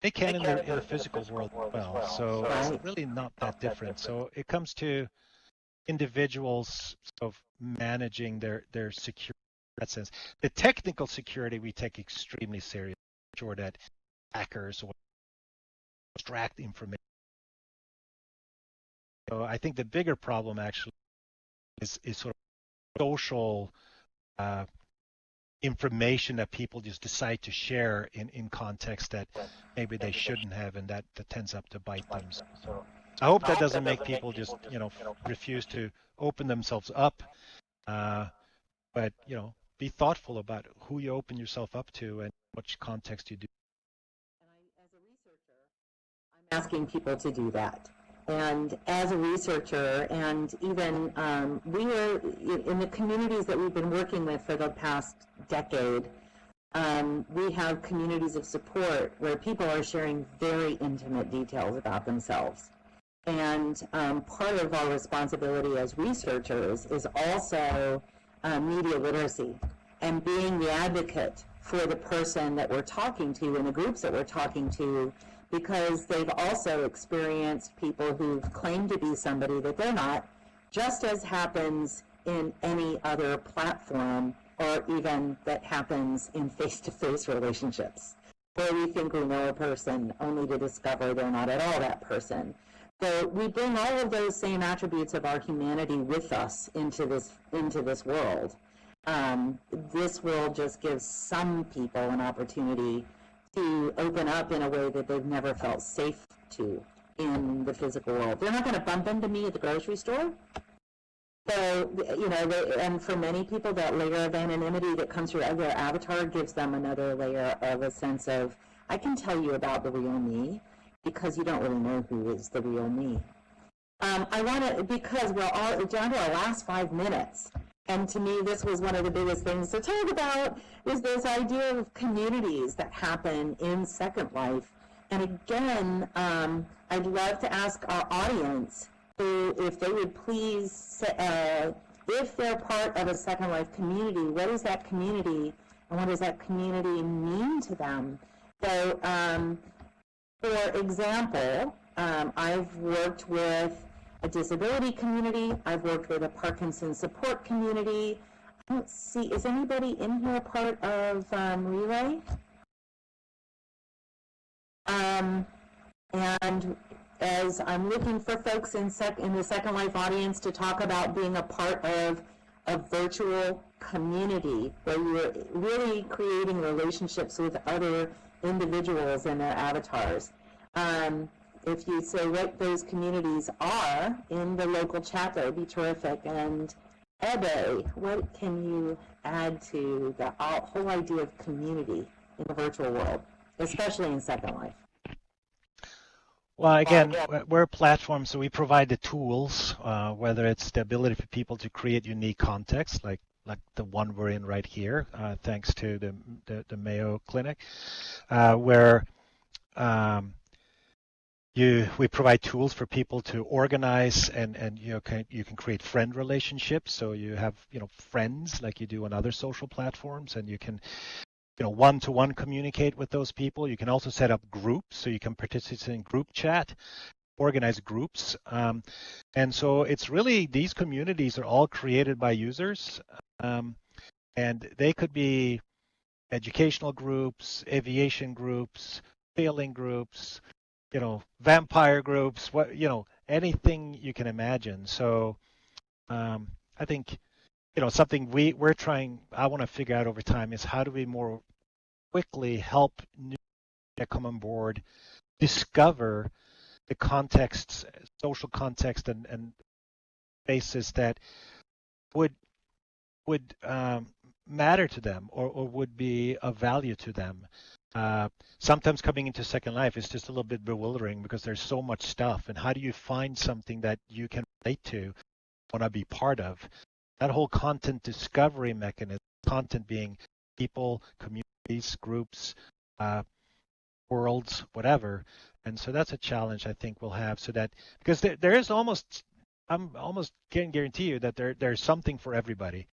they can in the physical world as well. So it's Right. really not that different. So it comes to individuals sort of managing their security in that sense. The technical security we take extremely seriously, sure that hackers will extract information. So I think the bigger problem actually is sort of social information that people just decide to share in context that maybe they shouldn't have, and that tends up to bite them. So I hope that doesn't make people just refuse to open themselves up, but be thoughtful about who you open yourself up to and which context you do. As a researcher, I'm asking people to do that. And as a researcher, and even we were in the communities that we've been working with for the past decade, we have communities of support where people are sharing very intimate details about themselves. And part of our responsibility as researchers is also media literacy and being the advocate for the person that we're talking to and the groups that we're talking to, because they've also experienced people who've claimed to be somebody that they're not, just as happens in any other platform or even that happens in face-to-face relationships, where we think we know a person only to discover they're not at all that person. So we bring all of those same attributes of our humanity with us into this world. This world just gives some people an opportunity to open up in a way that they've never felt safe to in the physical world. They're not going to bump into me at the grocery store. So, and for many people, that layer of anonymity that comes through their avatar gives them another layer of a sense of, I can tell you about the real me, because you don't really know who is the real me. I want to, because we're all down to our last 5 minutes, and to me this was one of the biggest things to talk about, is this idea of communities that happen in Second Life. And again, I'd love to ask our audience if they would please say, if they're part of a Second Life community, what is that community, and what does that community mean to them? So, for example, I've worked with a disability community. I've worked with a Parkinson's support community. I don't see, is anybody in here part of Relay? And as I'm looking for folks in the Second Life audience to talk about being a part of a virtual community where you're really creating relationships with other individuals and their avatars. If you say what those communities are in the local chat, that would be terrific. And Ebbe, what can you add to the whole idea of community in the virtual world, especially in Second Life? Well, again, we're a platform, so we provide the tools, whether it's the ability for people to create unique context, like the one we're in right here, thanks to the Mayo Clinic, where we provide tools for people to organize and you can create friend relationships. So you have friends like you do on other social platforms, and you can one-to-one communicate with those people. You can also set up groups, so you can participate in group chat, organize groups, and so it's really, these communities are all created by users, and they could be educational groups, aviation groups, sailing groups, vampire groups, anything you can imagine. So I think something I want to figure out over time is, how do we more quickly help new that come on board discover the contexts, social context, and bases that would matter to them or would be of value to them. sometimes coming into Second Life is just a little bit bewildering because there's so much stuff. And how do you find something that you can relate to, want to be part of? That whole content discovery mechanism, content being people, communities, groups, worlds, whatever. And so that's a challenge I think we'll have, so that because there is almost, I'm almost can guarantee you that there's something for everybody.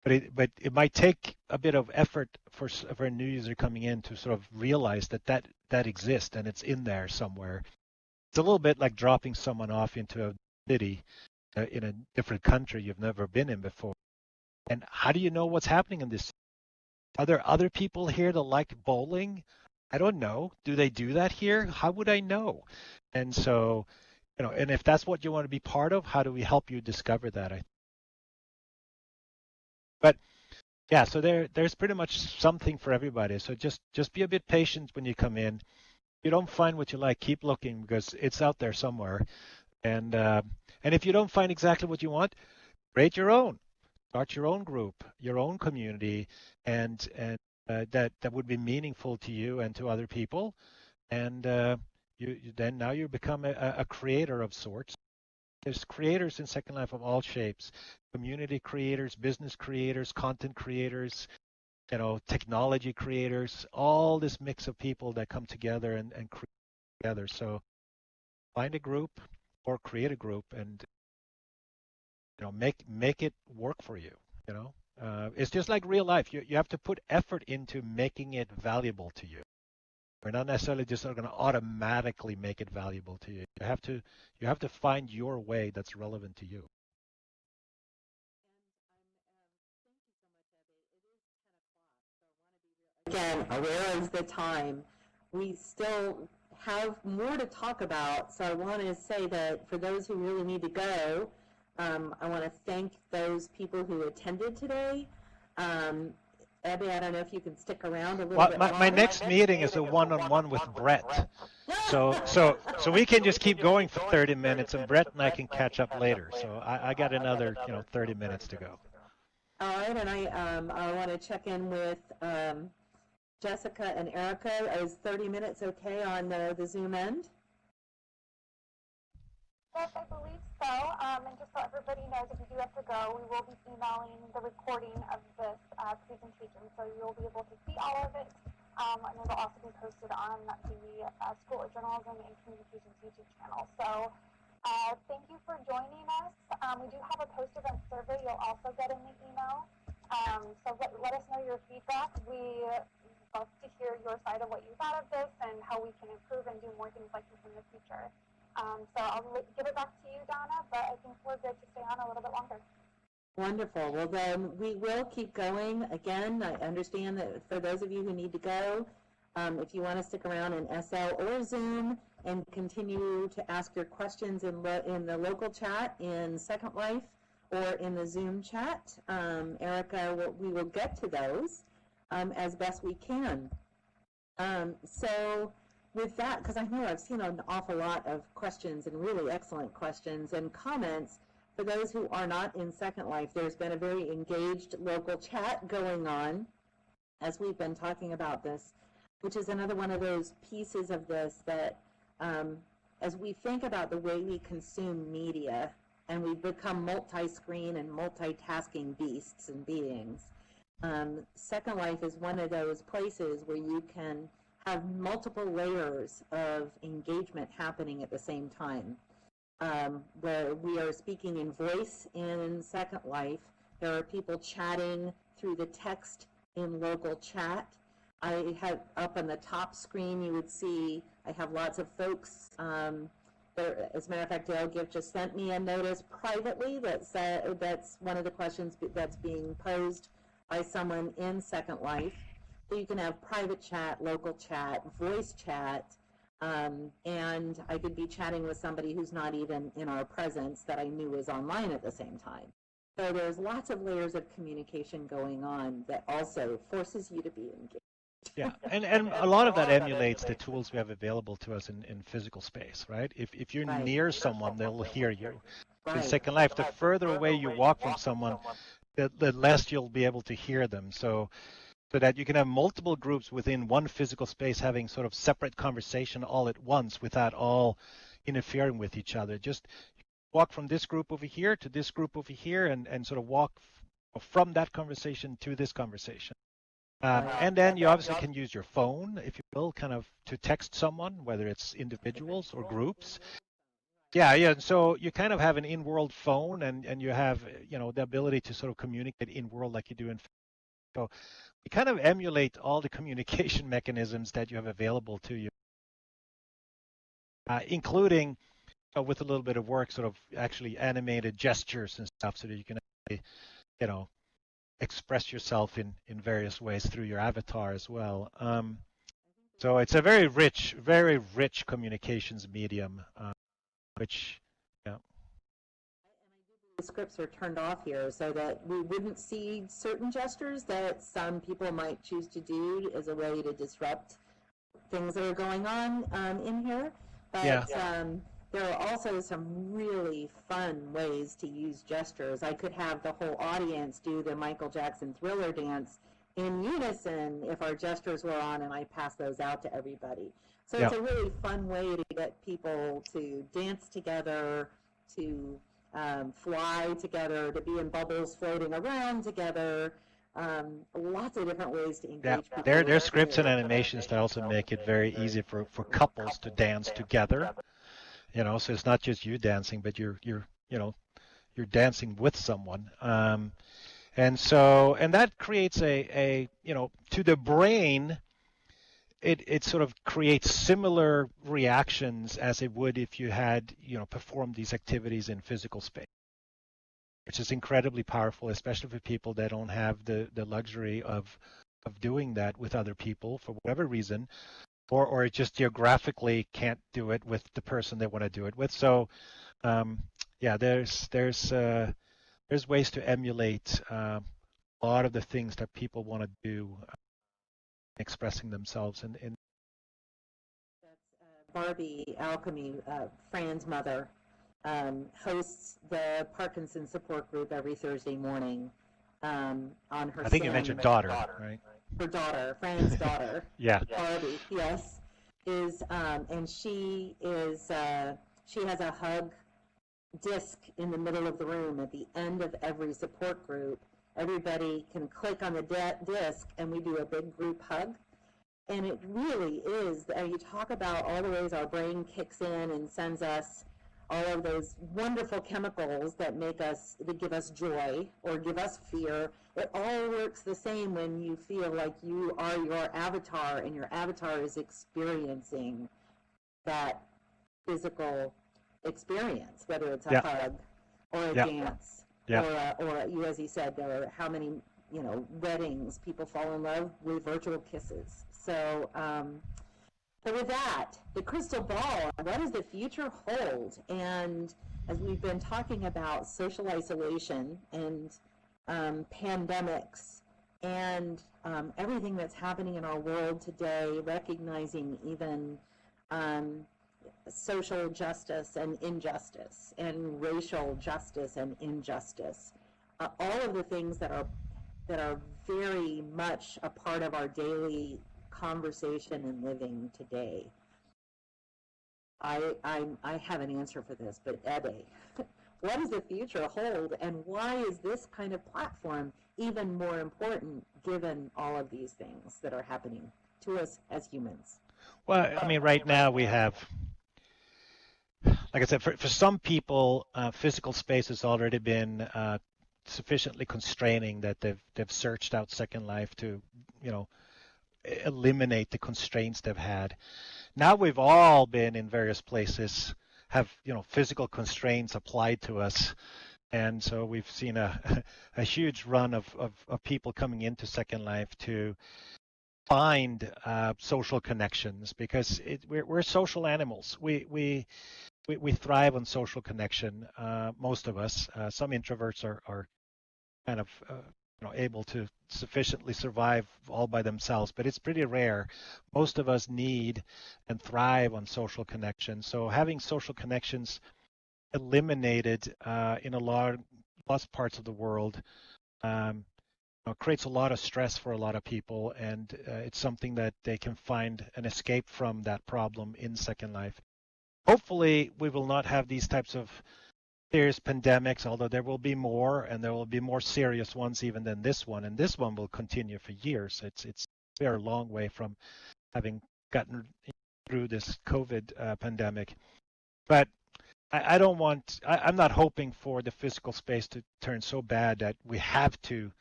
But it might take a bit of effort for a new user coming in to sort of realize that exists and it's in there somewhere. It's a little bit like dropping someone off into a city in a different country you've never been in before. And how do you know what's happening in this? Are there other people here that like bowling? I don't know. Do they do that here? How would I know? And so, and if that's what you want to be part of, how do we help you discover that? But yeah, so there's pretty much something for everybody. So just be a bit patient when you come in. If you don't find what you like, keep looking because it's out there somewhere. And if you don't find exactly what you want, create your own. Start your own group, your own community, and that would be meaningful to you and to other people. And now you become a creator of sorts. There's creators in Second Life of all shapes: community creators, business creators, content creators, technology creators, all this mix of people that come together and create together. So find a group or create a group and make it work for you. It's just like real life. You have to put effort into making it valuable to you. We're not necessarily just going to automatically make it valuable to you. You have to find your way that's relevant to you. Again, aware of the time. We still have more to talk about, so I want to say that for those who really need to go, I want to thank those people who attended today. Ebbe, I don't know if you can stick around a little bit longer. My next meeting is a one-on-one with Brett. So we can just keep going for 30 minutes, and Brett and I can catch up later. So I got another 30 minutes to go. All right, and I want to check in with Jessica and Erica. Is 30 minutes okay on the Zoom end? Yes, I believe so. And just so everybody knows, if you do have to go, we will be emailing the recording of this presentation, so you'll be able to see all of it. And it'll also be posted on the School of Journalism and Communications YouTube channel. So thank you for joining us. We do have a post-event survey you'll also get in the email. So let us know your feedback. We love to hear your side of what you thought of this and how we can improve and do more things like this in the future. So I'll give it back to you, Donna, but I think we're good to stay on a little bit longer. Wonderful. Well, then we will keep going. Again, I understand that for those of you who need to go, if you want to stick around in SL or Zoom and continue to ask your questions in the local chat in Second Life or in the Zoom chat, Erica, we will get to those as best we can. So with that, because I know I've seen an awful lot of questions and really excellent questions and comments. For those who are not in Second Life, there's been a very engaged local chat going on as we've been talking about this, which is another one of those pieces of this that as we think about the way we consume media and we become multi-screen and multitasking beasts and beings, Second Life is one of those places where you can have multiple layers of engagement happening at the same time. Where we are speaking in voice in Second Life, there are people chatting through the text in local chat. I have up on the top screen, you would see I have lots of folks. As a matter of fact, Dale Gift just sent me a notice privately that's one of the questions that's being posed by someone in Second Life. So you can have private chat, local chat, voice chat, and I could be chatting with somebody who's not even in our presence that I knew was online at the same time. So there's lots of layers of communication going on that also forces you to be engaged. Yeah, and a lot of that emulates the tools we have available to us in physical space, right? If you're near someone, they'll hear you. In Second Life, the further away you walk from someone, the less you'll be able to hear them. So so that you can have multiple groups within one physical space having sort of separate conversation all at once without all interfering with each other. Just walk from this group over here to this group over here and sort of walk from that conversation to this conversation. And then you obviously can use your phone, if you will, kind of to text someone, whether it's individuals or groups. Yeah. So you kind of have an in-world phone, and you have, the ability to sort of communicate in-world like you do in. So we kind of emulate all the communication mechanisms that you have available to you, including with a little bit of work, sort of actually animated gestures and stuff, so that you can, express yourself in various ways through your avatar as well. So it's a very rich communications medium, which, yeah. The scripts are turned off here so that we wouldn't see certain gestures that some people might choose to do as a way to disrupt things that are going on in here. But there are also some really fun ways to use gestures. I could have the whole audience do the Michael Jackson Thriller dance in unison if our gestures were on, and I pass those out to everybody. So it's a really fun way to get people to dance together, to fly together, to be in bubbles floating around together. Lots of different ways to engage people. There's scripts and animations that also make it very easy for couples to dance together. So it's not just you dancing, but you're dancing with someone. And that creates a to the brain, it sort of creates similar reactions as it would if you had, performed these activities in physical space, which is incredibly powerful, especially for people that don't have the luxury of doing that with other people for whatever reason, or just geographically can't do it with the person they want to do it with. So, there's ways to emulate a lot of the things that people want to do, expressing themselves in. That's Barbie Alchemy, Fran's mother, hosts the Parkinson support group every Thursday morning on her. I think you mentioned daughter, right? Her daughter, Fran's daughter. Yeah. Barbie, yes, is and she has a hug disc in the middle of the room at the end of every support group. Everybody can click on the disc, and we do a big group hug. And it really is. You talk about all the ways our brain kicks in and sends us all of those wonderful chemicals that give us joy or give us fear. It all works the same when you feel like you are your avatar and your avatar is experiencing that physical experience, whether it's a hug or a dance or you, as he said, there are how many weddings people fall in love with virtual kisses. So So with that, the crystal ball, what does the future hold? And as we've been talking about social isolation and pandemics and everything that's happening in our world today, recognizing even social justice and injustice and racial justice and injustice, all of the things that are very much a part of our daily conversation and living today. I have an answer for this, but Ebbe, what does the future hold, and why is this kind of platform even more important given all of these things that are happening to us as humans? Well, I mean, right now we have, like I said, for some people, physical space has already been sufficiently constraining that they've searched out Second Life to, eliminate the constraints they've had. Now we've all been in various places, have physical constraints applied to us, and so we've seen a huge run of people coming into Second Life to find social connections, because we're social animals. We thrive on social connection. Most of us. Some introverts are kind of able to sufficiently survive all by themselves, but it's pretty rare. Most of us need and thrive on social connections. So having social connections eliminated in lots of parts of the world creates a lot of stress for a lot of people, and it's something that they can find an escape from that problem in Second Life. Hopefully, we will not have these types of serious pandemics, although there will be more, and there will be more serious ones even than this one, and this one will continue for years. It's a very long way from having gotten through this COVID pandemic. But I don't want, I'm not hoping for the physical space to turn so bad that we have to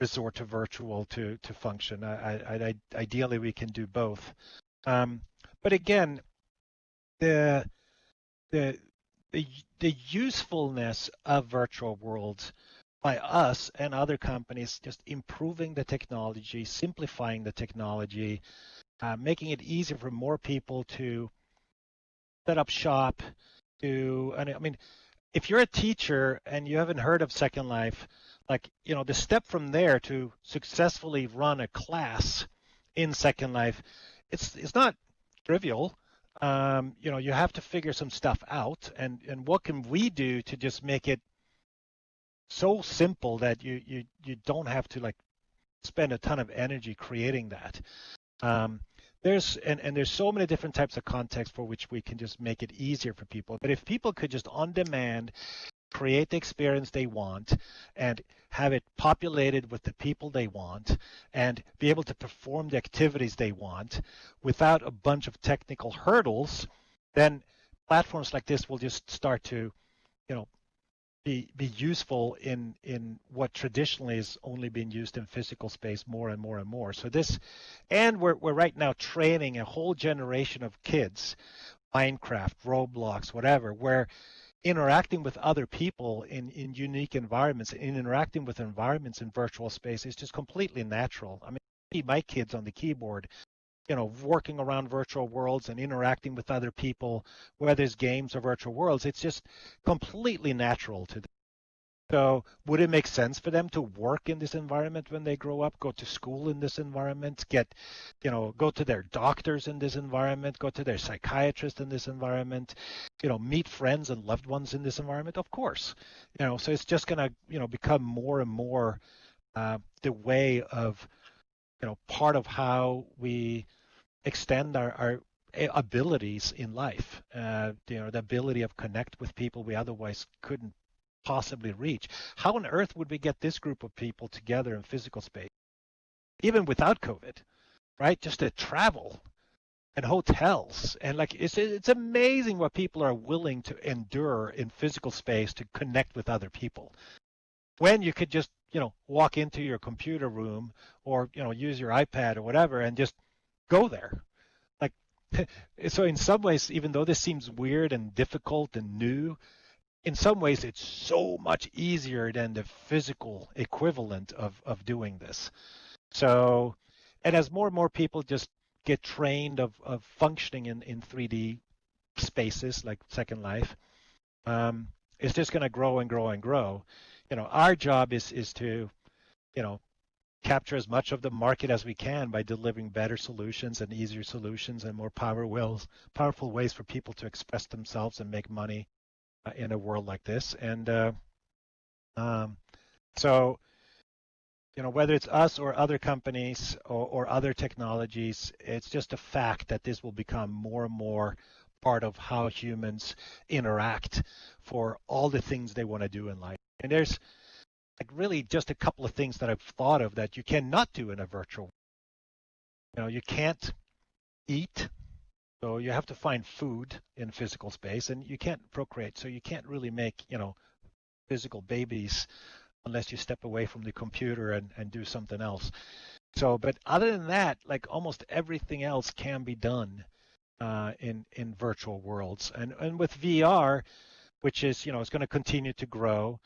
resort to virtual to function. Ideally, we can do both. But again, the the the usefulness of virtual worlds by us and other companies, just improving the technology, simplifying the technology, making it easier for more people to set up shop. And I mean, if you're a teacher and you haven't heard of Second Life, like, the step from there to successfully run a class in Second Life, it's not trivial. You have to figure some stuff out, and what can we do to just make it so simple that you don't have to like spend a ton of energy creating that. There's so many different types of contexts for which we can just make it easier for people. But if people could just on demand create the experience they want and have it populated with the people they want and be able to perform the activities they want without a bunch of technical hurdles, then platforms like this will just start to, be useful in what traditionally has only been used in physical space more and more and more. So this, and we're right now training a whole generation of kids, Minecraft, Roblox, whatever, where interacting with other people in unique environments, in interacting with environments in virtual space is just completely natural. I mean, I see my kids on the keyboard, working around virtual worlds and interacting with other people, whether it's games or virtual worlds. It's just completely natural to them. So would it make sense for them to work in this environment when they grow up, go to school in this environment, go to their doctors in this environment, go to their psychiatrist in this environment, meet friends and loved ones in this environment? Of course. So it's just going to, become more and more the way of, part of how we extend our abilities in life, the ability of connect with people we otherwise couldn't possibly reach. How on earth would we get this group of people together in physical space, even without COVID, right? Just to travel and hotels, and like it's amazing what people are willing to endure in physical space to connect with other people. When you could just walk into your computer room or use your iPad or whatever and just go there. Like, so in some ways, even though this seems weird and difficult and new, in some ways it's so much easier than the physical equivalent of doing this. So, and as more and more people just get trained of functioning in 3D spaces like Second Life, it's just going to grow and grow and grow. Our job is to, capture as much of the market as we can by delivering better solutions and easier solutions and more powerful ways for people to express themselves and make money in a world like this. And so, whether it's us or other companies or other technologies, it's just a fact that this will become more and more part of how humans interact for all the things they want to do in life. And there's like really just a couple of things that I've thought of that you cannot do in a virtual. You can't eat, so you have to find food in physical space, and you can't procreate, so you can't really make, physical babies unless you step away from the computer and do something else. So, but other than that, like almost everything else can be done in virtual worlds. And with VR, which is, it's going to continue to grow,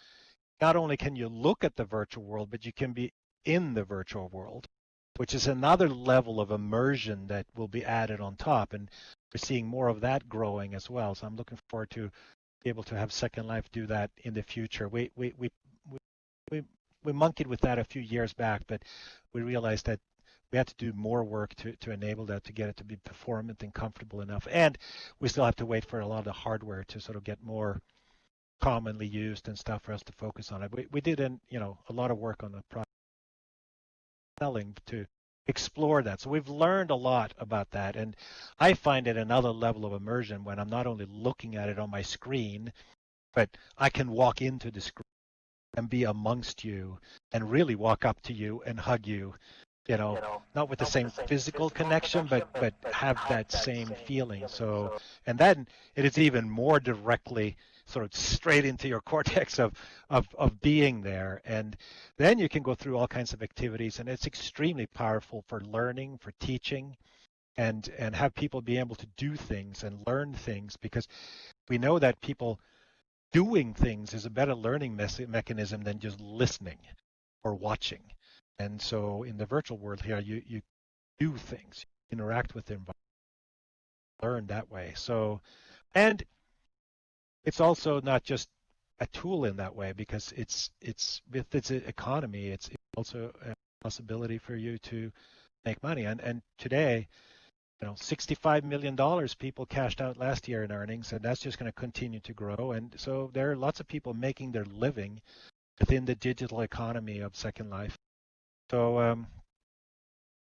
not only can you look at the virtual world, but you can be in the virtual world, which is another level of immersion that will be added on top. And we're seeing more of that growing as well. So I'm looking forward to be able to have Second Life do that in the future. We monkeyed with that a few years back, but we realized that we had to do more work to enable that, to get it to be performant and comfortable enough. And we still have to wait for a lot of the hardware to sort of get more commonly used and stuff for us to focus on it. We did a lot of work on the product. telling to explore that. So we've learned a lot about that, and I find it another level of immersion when I'm not only looking at it on my screen, but I can walk into the screen and be amongst you and really walk up to you and hug you, not with the same physical connection, but have that same feeling. So, and then it is even more directly sort of straight into your cortex of being there. And then you can go through all kinds of activities, and it's extremely powerful for learning, for teaching, and have people be able to do things and learn things, because we know that people doing things is a better learning mechanism than just listening or watching. And so in the virtual world here, you do things, interact with the environment, learn that way. So, and it's also not just a tool in that way, because it's with its economy, it's also a possibility for you to make money. And today, $65 million people cashed out last year in earnings, and that's just going to continue to grow. And so there are lots of people making their living within the digital economy of Second Life. So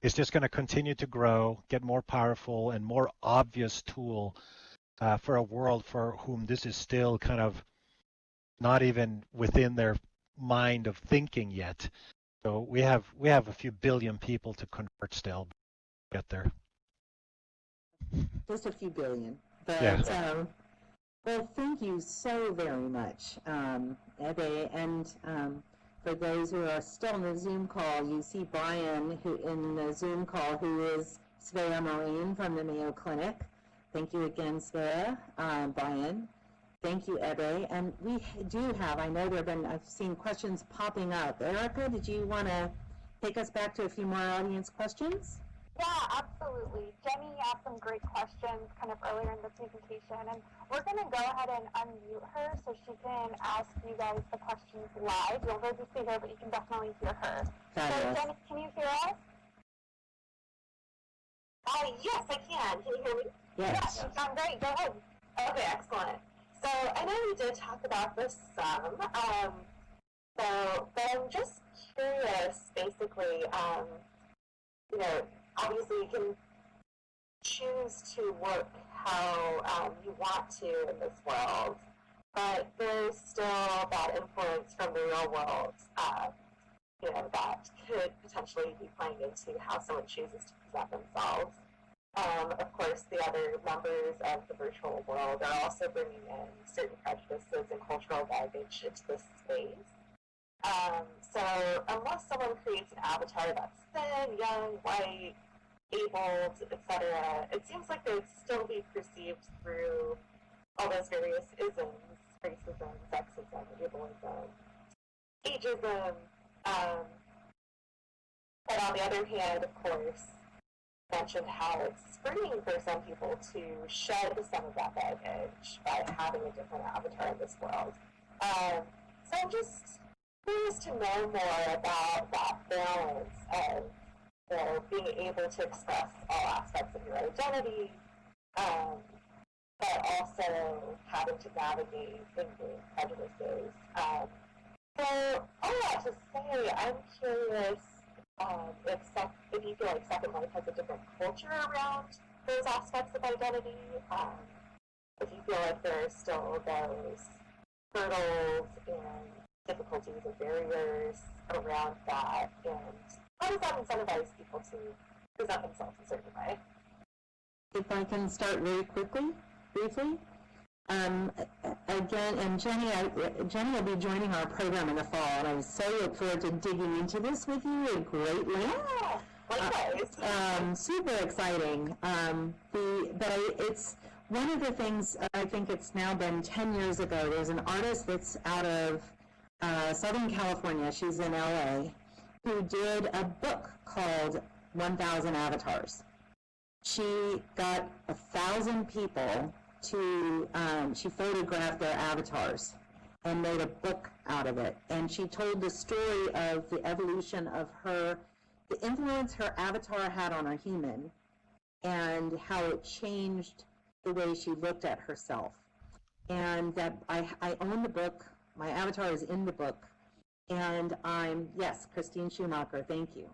it's just going to continue to grow, get more powerful and more obvious tool for a world for whom this is still kind of not even within their mind of thinking yet. So we have a few billion people to convert still to get there. Just a few billion. But, yeah. Well, thank you so very much, Ebbe. And for those who are still in the Zoom call, you see Brian who in the Zoom call, who is Svea Marine from the Mayo Clinic. Thank you again, Svea, Brian. Thank you, Ebbe. And we do have, I know I've seen questions popping up. Erica, did you want to take us back to a few more audience questions? Yeah, absolutely. Jenny asked some great questions kind of earlier in the presentation, and we're going to go ahead and unmute her so she can ask you guys the questions live. You'll be able to see her, but you can definitely hear her. Fabulous. So, Jenny, can you hear us? Yes, I can. Can you hear me? Yes. You sound great. Go ahead. Okay, excellent. So I know we did talk about this some, but I'm just curious, basically, obviously you can choose to work how you want to in this world, but there's still that influence from the real world, that could potentially be playing into how someone chooses to present themselves. Of course, the other members of the virtual world are also bringing in certain prejudices and cultural baggage into this space. So unless someone creates an avatar that's thin, young, white, abled, etc., it seems like they would still be perceived through all those various isms: racism, sexism, ableism, ageism. But on the other hand, of course, mentioned how it's freeing for some people to shed some of that baggage by having a different avatar in this world. So I'm just curious to know more about that balance of being able to express all aspects of your identity, but also having to navigate thinking prejudices. So all that to say, I'm curious if you feel like Second Life has a different culture around those aspects of identity, if you feel like there are still those hurdles and difficulties and barriers around that, and how does that incentivize people to present themselves in a certain way? If I can start really briefly. Again, and Jenny will be joining our program in the fall, and I so look forward to digging into this with you at great length. Yeah, likewise. Super exciting. It's one of the things, I think it's now been 10 years ago, there's an artist that's out of Southern California, she's in LA, who did a book called 1,000 Avatars. She got 1,000 people she photographed their avatars and made a book out of it. And she told the story of the evolution of the influence her avatar had on a human and how it changed the way she looked at herself. And that I own the book, my avatar is in the book, and Christine Schumacher, thank you.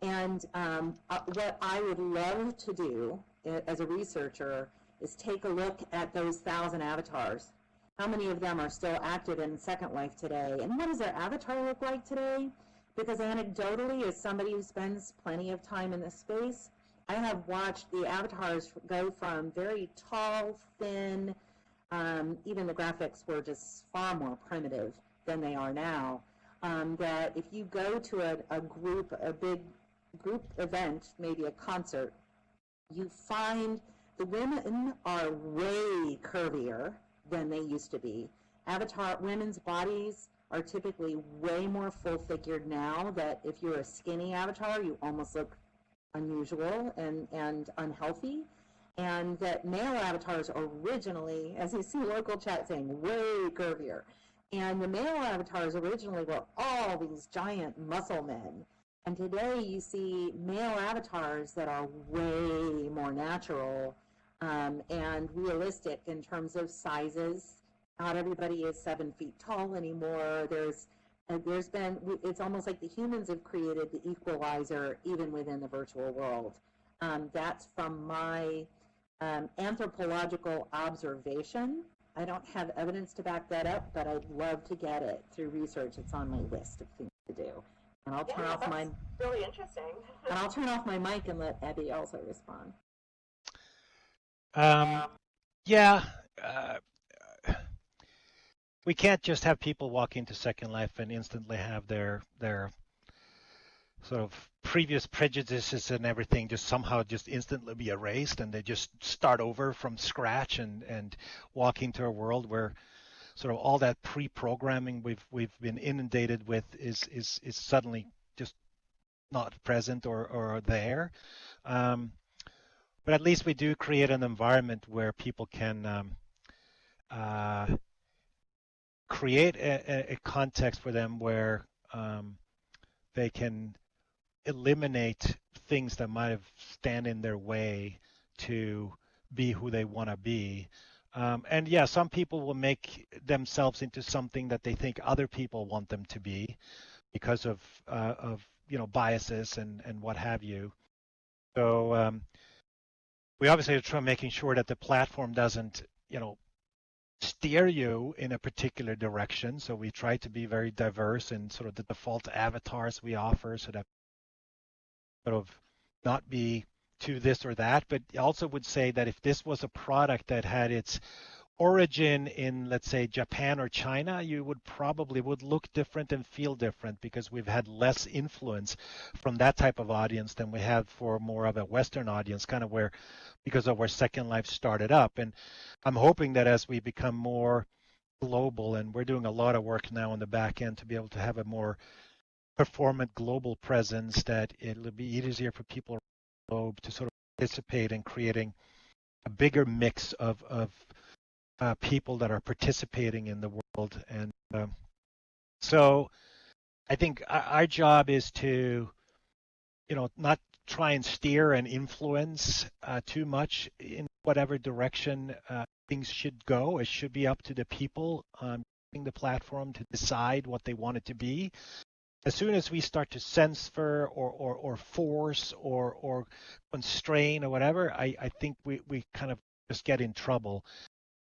And what I would love to do as a researcher is take a look at those 1,000 avatars. How many of them are still active in Second Life today? And what does their avatar look like today? Because anecdotally, as somebody who spends plenty of time in this space, I have watched the avatars go from very tall, thin, even the graphics were just far more primitive than they are now. That if you go to a big group event, maybe a concert, you find the women are way curvier than they used to be. Women's bodies are typically way more full-figured now, that if you're a skinny avatar, you almost look unusual and unhealthy. And that male avatars originally, as you see local chat saying, way curvier. And the male avatars originally were all these giant muscle men. And today you see male avatars that are way more natural and realistic in terms of sizes. Not everybody is 7 feet tall anymore. There's been, it's almost like the humans have created the equalizer even within the virtual world. That's from my anthropological observation. I don't have evidence to back that up, but I'd love to get it through research. It's on my list of things to do. And I'll turn off my really interesting. And I'll turn off my mic and let Ebbe also respond. Yeah. We can't just have people walk into Second Life and instantly have their sort of previous prejudices and everything just somehow just instantly be erased, and they just start over from scratch and walk into a world where sort of all that pre-programming we've been inundated with is suddenly just not present or there. But at least we do create an environment where people can create a context for them where they can eliminate things that might have stand in their way to be who they want to be. And yeah, some people will make themselves into something that they think other people want them to be because of biases and what have you. So we obviously are trying making sure that the platform doesn't steer you in a particular direction. So we try to be very diverse in sort of the default avatars we offer, so that sort of not be to this or that, but also would say that if this was a product that had its origin in, let's say, Japan or China, you would probably look different and feel different, because we've had less influence from that type of audience than we have for more of a Western audience, kind of because of where Second Life started up. And I'm hoping that as we become more global, and we're doing a lot of work now on the back end to be able to have a more performant global presence, that it'll be easier for people around the globe to sort of participate in creating a bigger mix of people that are participating in the world. And so I think our job is to, not try and steer and influence too much in whatever direction things should go. It should be up to the people using the platform to decide what they want it to be. As soon as we start to censor or force or constrain or whatever, I think we kind of just get in trouble.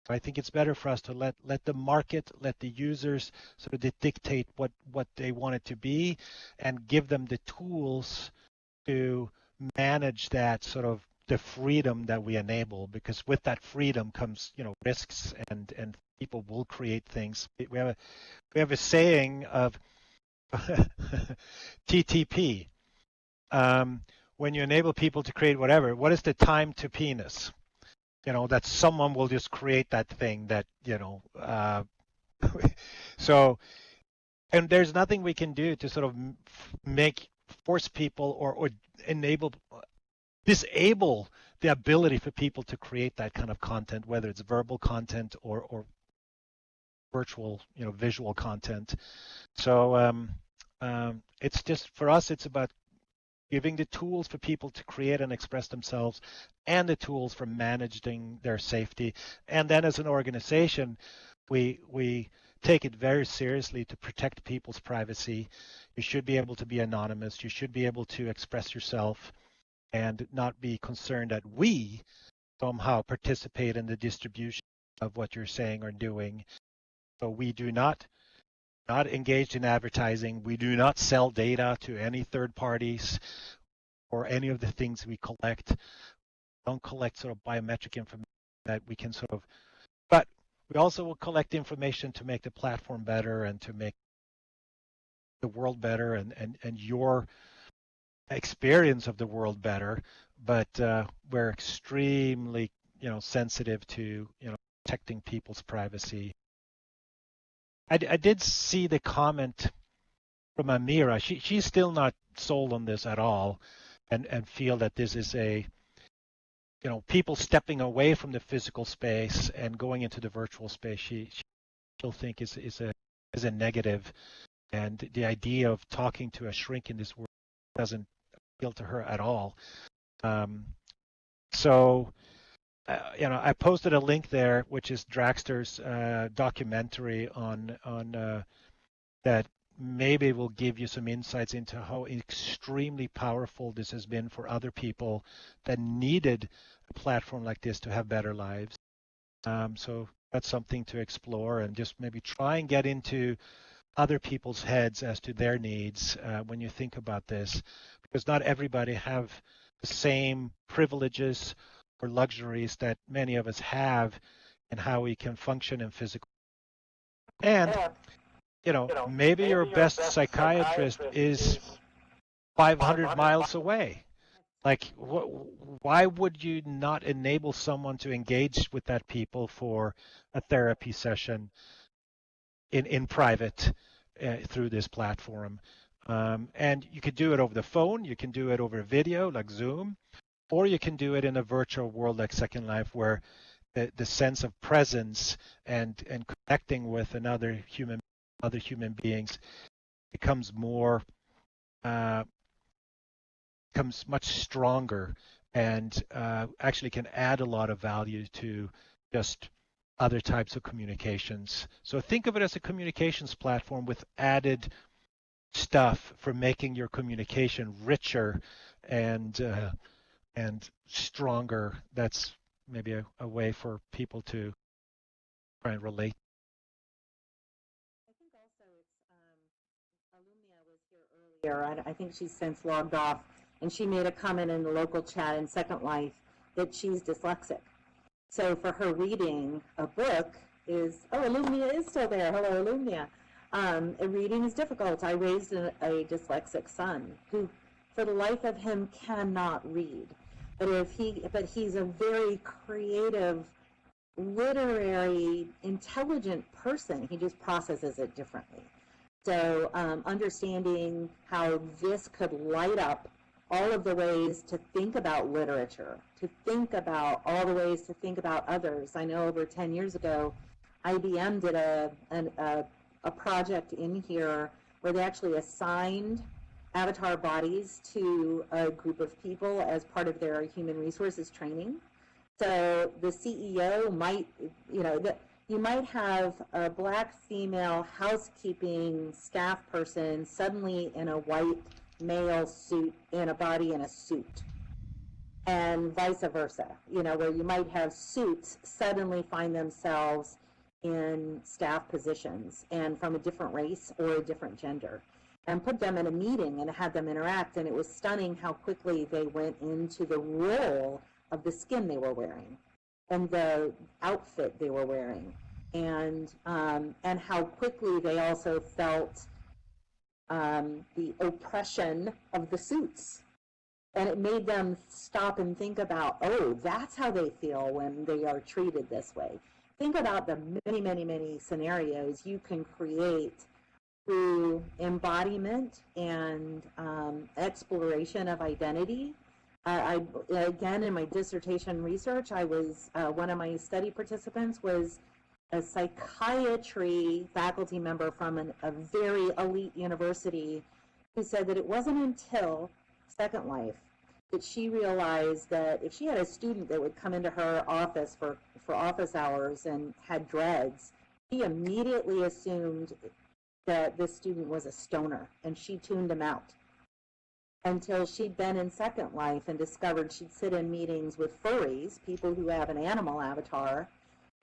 So I think it's better for us to let the market, let the users sort of dictate what they want it to be, and give them the tools to manage that sort of the freedom that we enable, because with that freedom comes risks, and people will create things. We have a saying of TTP. When you enable people to create whatever, what is the time to penis? That someone will just create that thing that, so, and there's nothing we can do to sort of force people or disable the ability for people to create that kind of content, whether it's verbal content or virtual, visual content. So it's just, for us, it's about giving the tools for people to create and express themselves, and the tools for managing their safety. And then as an organization, we take it very seriously to protect people's privacy. You should be able to be anonymous. You should be able to express yourself and not be concerned that we somehow participate in the distribution of what you're saying or doing. So we do not engage in advertising. We do not sell data to any third parties or any of the things we collect. We don't collect sort of biometric information that we can sort of, but we also will collect information to make the platform better and to make the world better and your experience of the world better. But we're extremely, sensitive to, protecting people's privacy. I did see the comment from Amira. She's still not sold on this at all, and feel that this is a, people stepping away from the physical space and going into the virtual space. She'll think is a negative, and the idea of talking to a shrink in this world doesn't appeal to her at all. I posted a link there, which is Dragster's documentary on that maybe will give you some insights into how extremely powerful this has been for other people that needed a platform like this to have better lives. So that's something to explore and just maybe try and get into other people's heads as to their needs when you think about this, because not everybody have the same privileges or luxuries that many of us have and how we can function in physical. And maybe your best psychiatrist is 500 miles away. Like, why would you not enable someone to engage with that people for a therapy session in private through this platform? And you could do it over the phone, you can do it over video like Zoom, or you can do it in a virtual world like Second Life, where the sense of presence and connecting with other human beings becomes much stronger, and actually can add a lot of value to just other types of communications. So think of it as a communications platform with added stuff for making your communication richer and stronger. That's maybe a way for people to try and relate. I think also it's Alumnia was here earlier. I think she's since logged off, and she made a comment in the local chat in Second Life that she's dyslexic. So for her, reading a book is, Alumnia is still there. Hello, Alumnia. Reading is difficult. I raised a dyslexic son who, for the life of him, cannot read. But he's a very creative, literary, intelligent person. He just processes it differently. So understanding how this could light up all of the ways to think about literature, to think about all the ways to think about others. I know over 10 years ago, IBM did a project in here where they actually assigned avatar bodies to a group of people as part of their human resources training. So the CEO might, you might have a black female housekeeping staff person suddenly in a white male suit, in a body in a suit, and vice versa, where you might have suits suddenly find themselves in staff positions and from a different race or a different gender, and put them in a meeting and had them interact. And it was stunning how quickly they went into the role of the skin they were wearing and the outfit they were wearing, and how quickly they also felt the oppression of the suits. And it made them stop and think about, that's how they feel when they are treated this way. Think about the many, many, many scenarios you can create through embodiment and exploration of identity. Again, in my dissertation research, I was one of my study participants was a psychiatry faculty member from a very elite university, who said that it wasn't until Second Life that she realized that if she had a student that would come into her office for office hours and had dreads, She immediately assumed that this student was a stoner, and she tuned him out until she'd been in Second Life and discovered she'd sit in meetings with furries, people who have an animal avatar,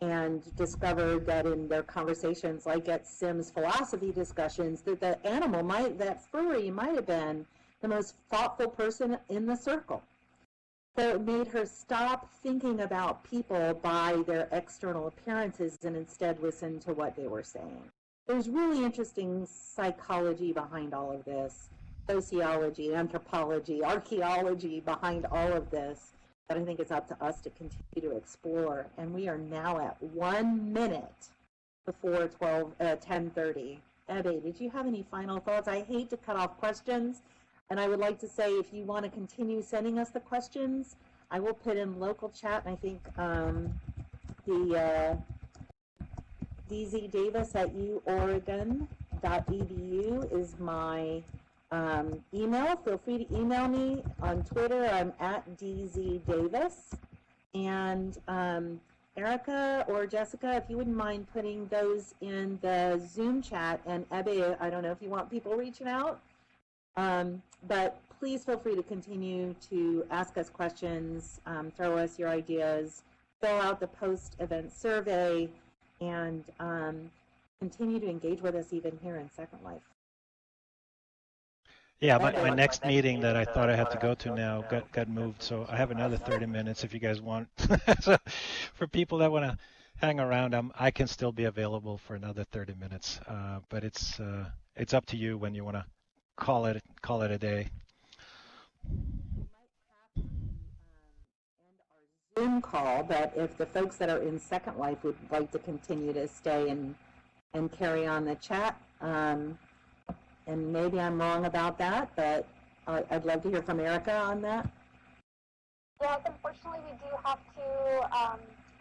and discovered that in their conversations, like at Sims philosophy discussions, that that furry might have been the most thoughtful person in the circle. So it made her stop thinking about people by their external appearances and instead listen to what they were saying. There's really interesting psychology behind all of this, sociology, anthropology, archaeology behind all of this that I think it's up to us to continue to explore. And we are now at 1 minute before 10:30. Ebbe, did you have any final thoughts? I hate to cut off questions. And I would like to say, if you want to continue sending us the questions, I will put in local chat. And I think the dzdavis@uoregon.edu is my email. Feel free to email me on Twitter. I'm at dzdavis. And Erica or Jessica, if you wouldn't mind putting those in the Zoom chat. And Ebbe, I don't know if you want people reaching out. But please feel free to continue to ask us questions, throw us your ideas, fill out the post-event survey, and continue to engage with us even here in Second Life. Yeah, my next meeting that I thought I had to go to now got moved, so I have another 30 minutes if you guys want. So for people that want to hang around, I can still be available for another 30 minutes, but it's up to you when you want to call it a day. Zoom call, but if the folks that are in Second Life would like to continue to stay and carry on the chat, and maybe I'm wrong about that, but I'd love to hear from Erica on that. Yes, unfortunately, we do have to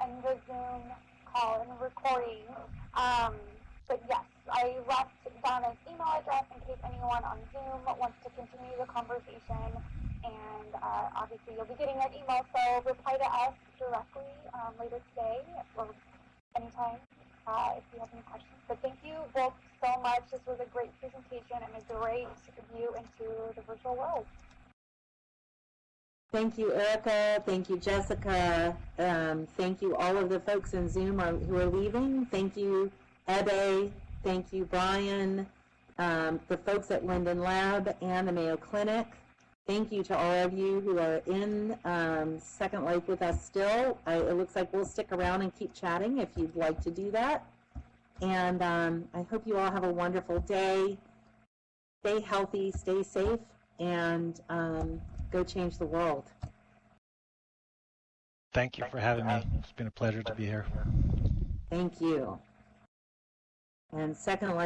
end the Zoom call and recording. But yes, I left Donna's email address in case anyone on Zoom wants to continue the conversation. And obviously, you'll be getting that email, so reply to us directly later today or anytime if you have any questions. But thank you both so much. This was a great presentation and a great view into the virtual world. Thank you, Erica. Thank you, Jessica. Thank you, all of the folks in Zoom who are leaving. Thank you, Ebbe. Thank you, Brian. The folks at Linden Lab and the Mayo Clinic. Thank you to all of you who are in Second Life with us still. It looks like we'll stick around and keep chatting if you'd like to do that. And I hope you all have a wonderful day. Stay healthy, stay safe, and go change the world. Thank you for having me. It's been a pleasure to be here. Thank you. And Second Life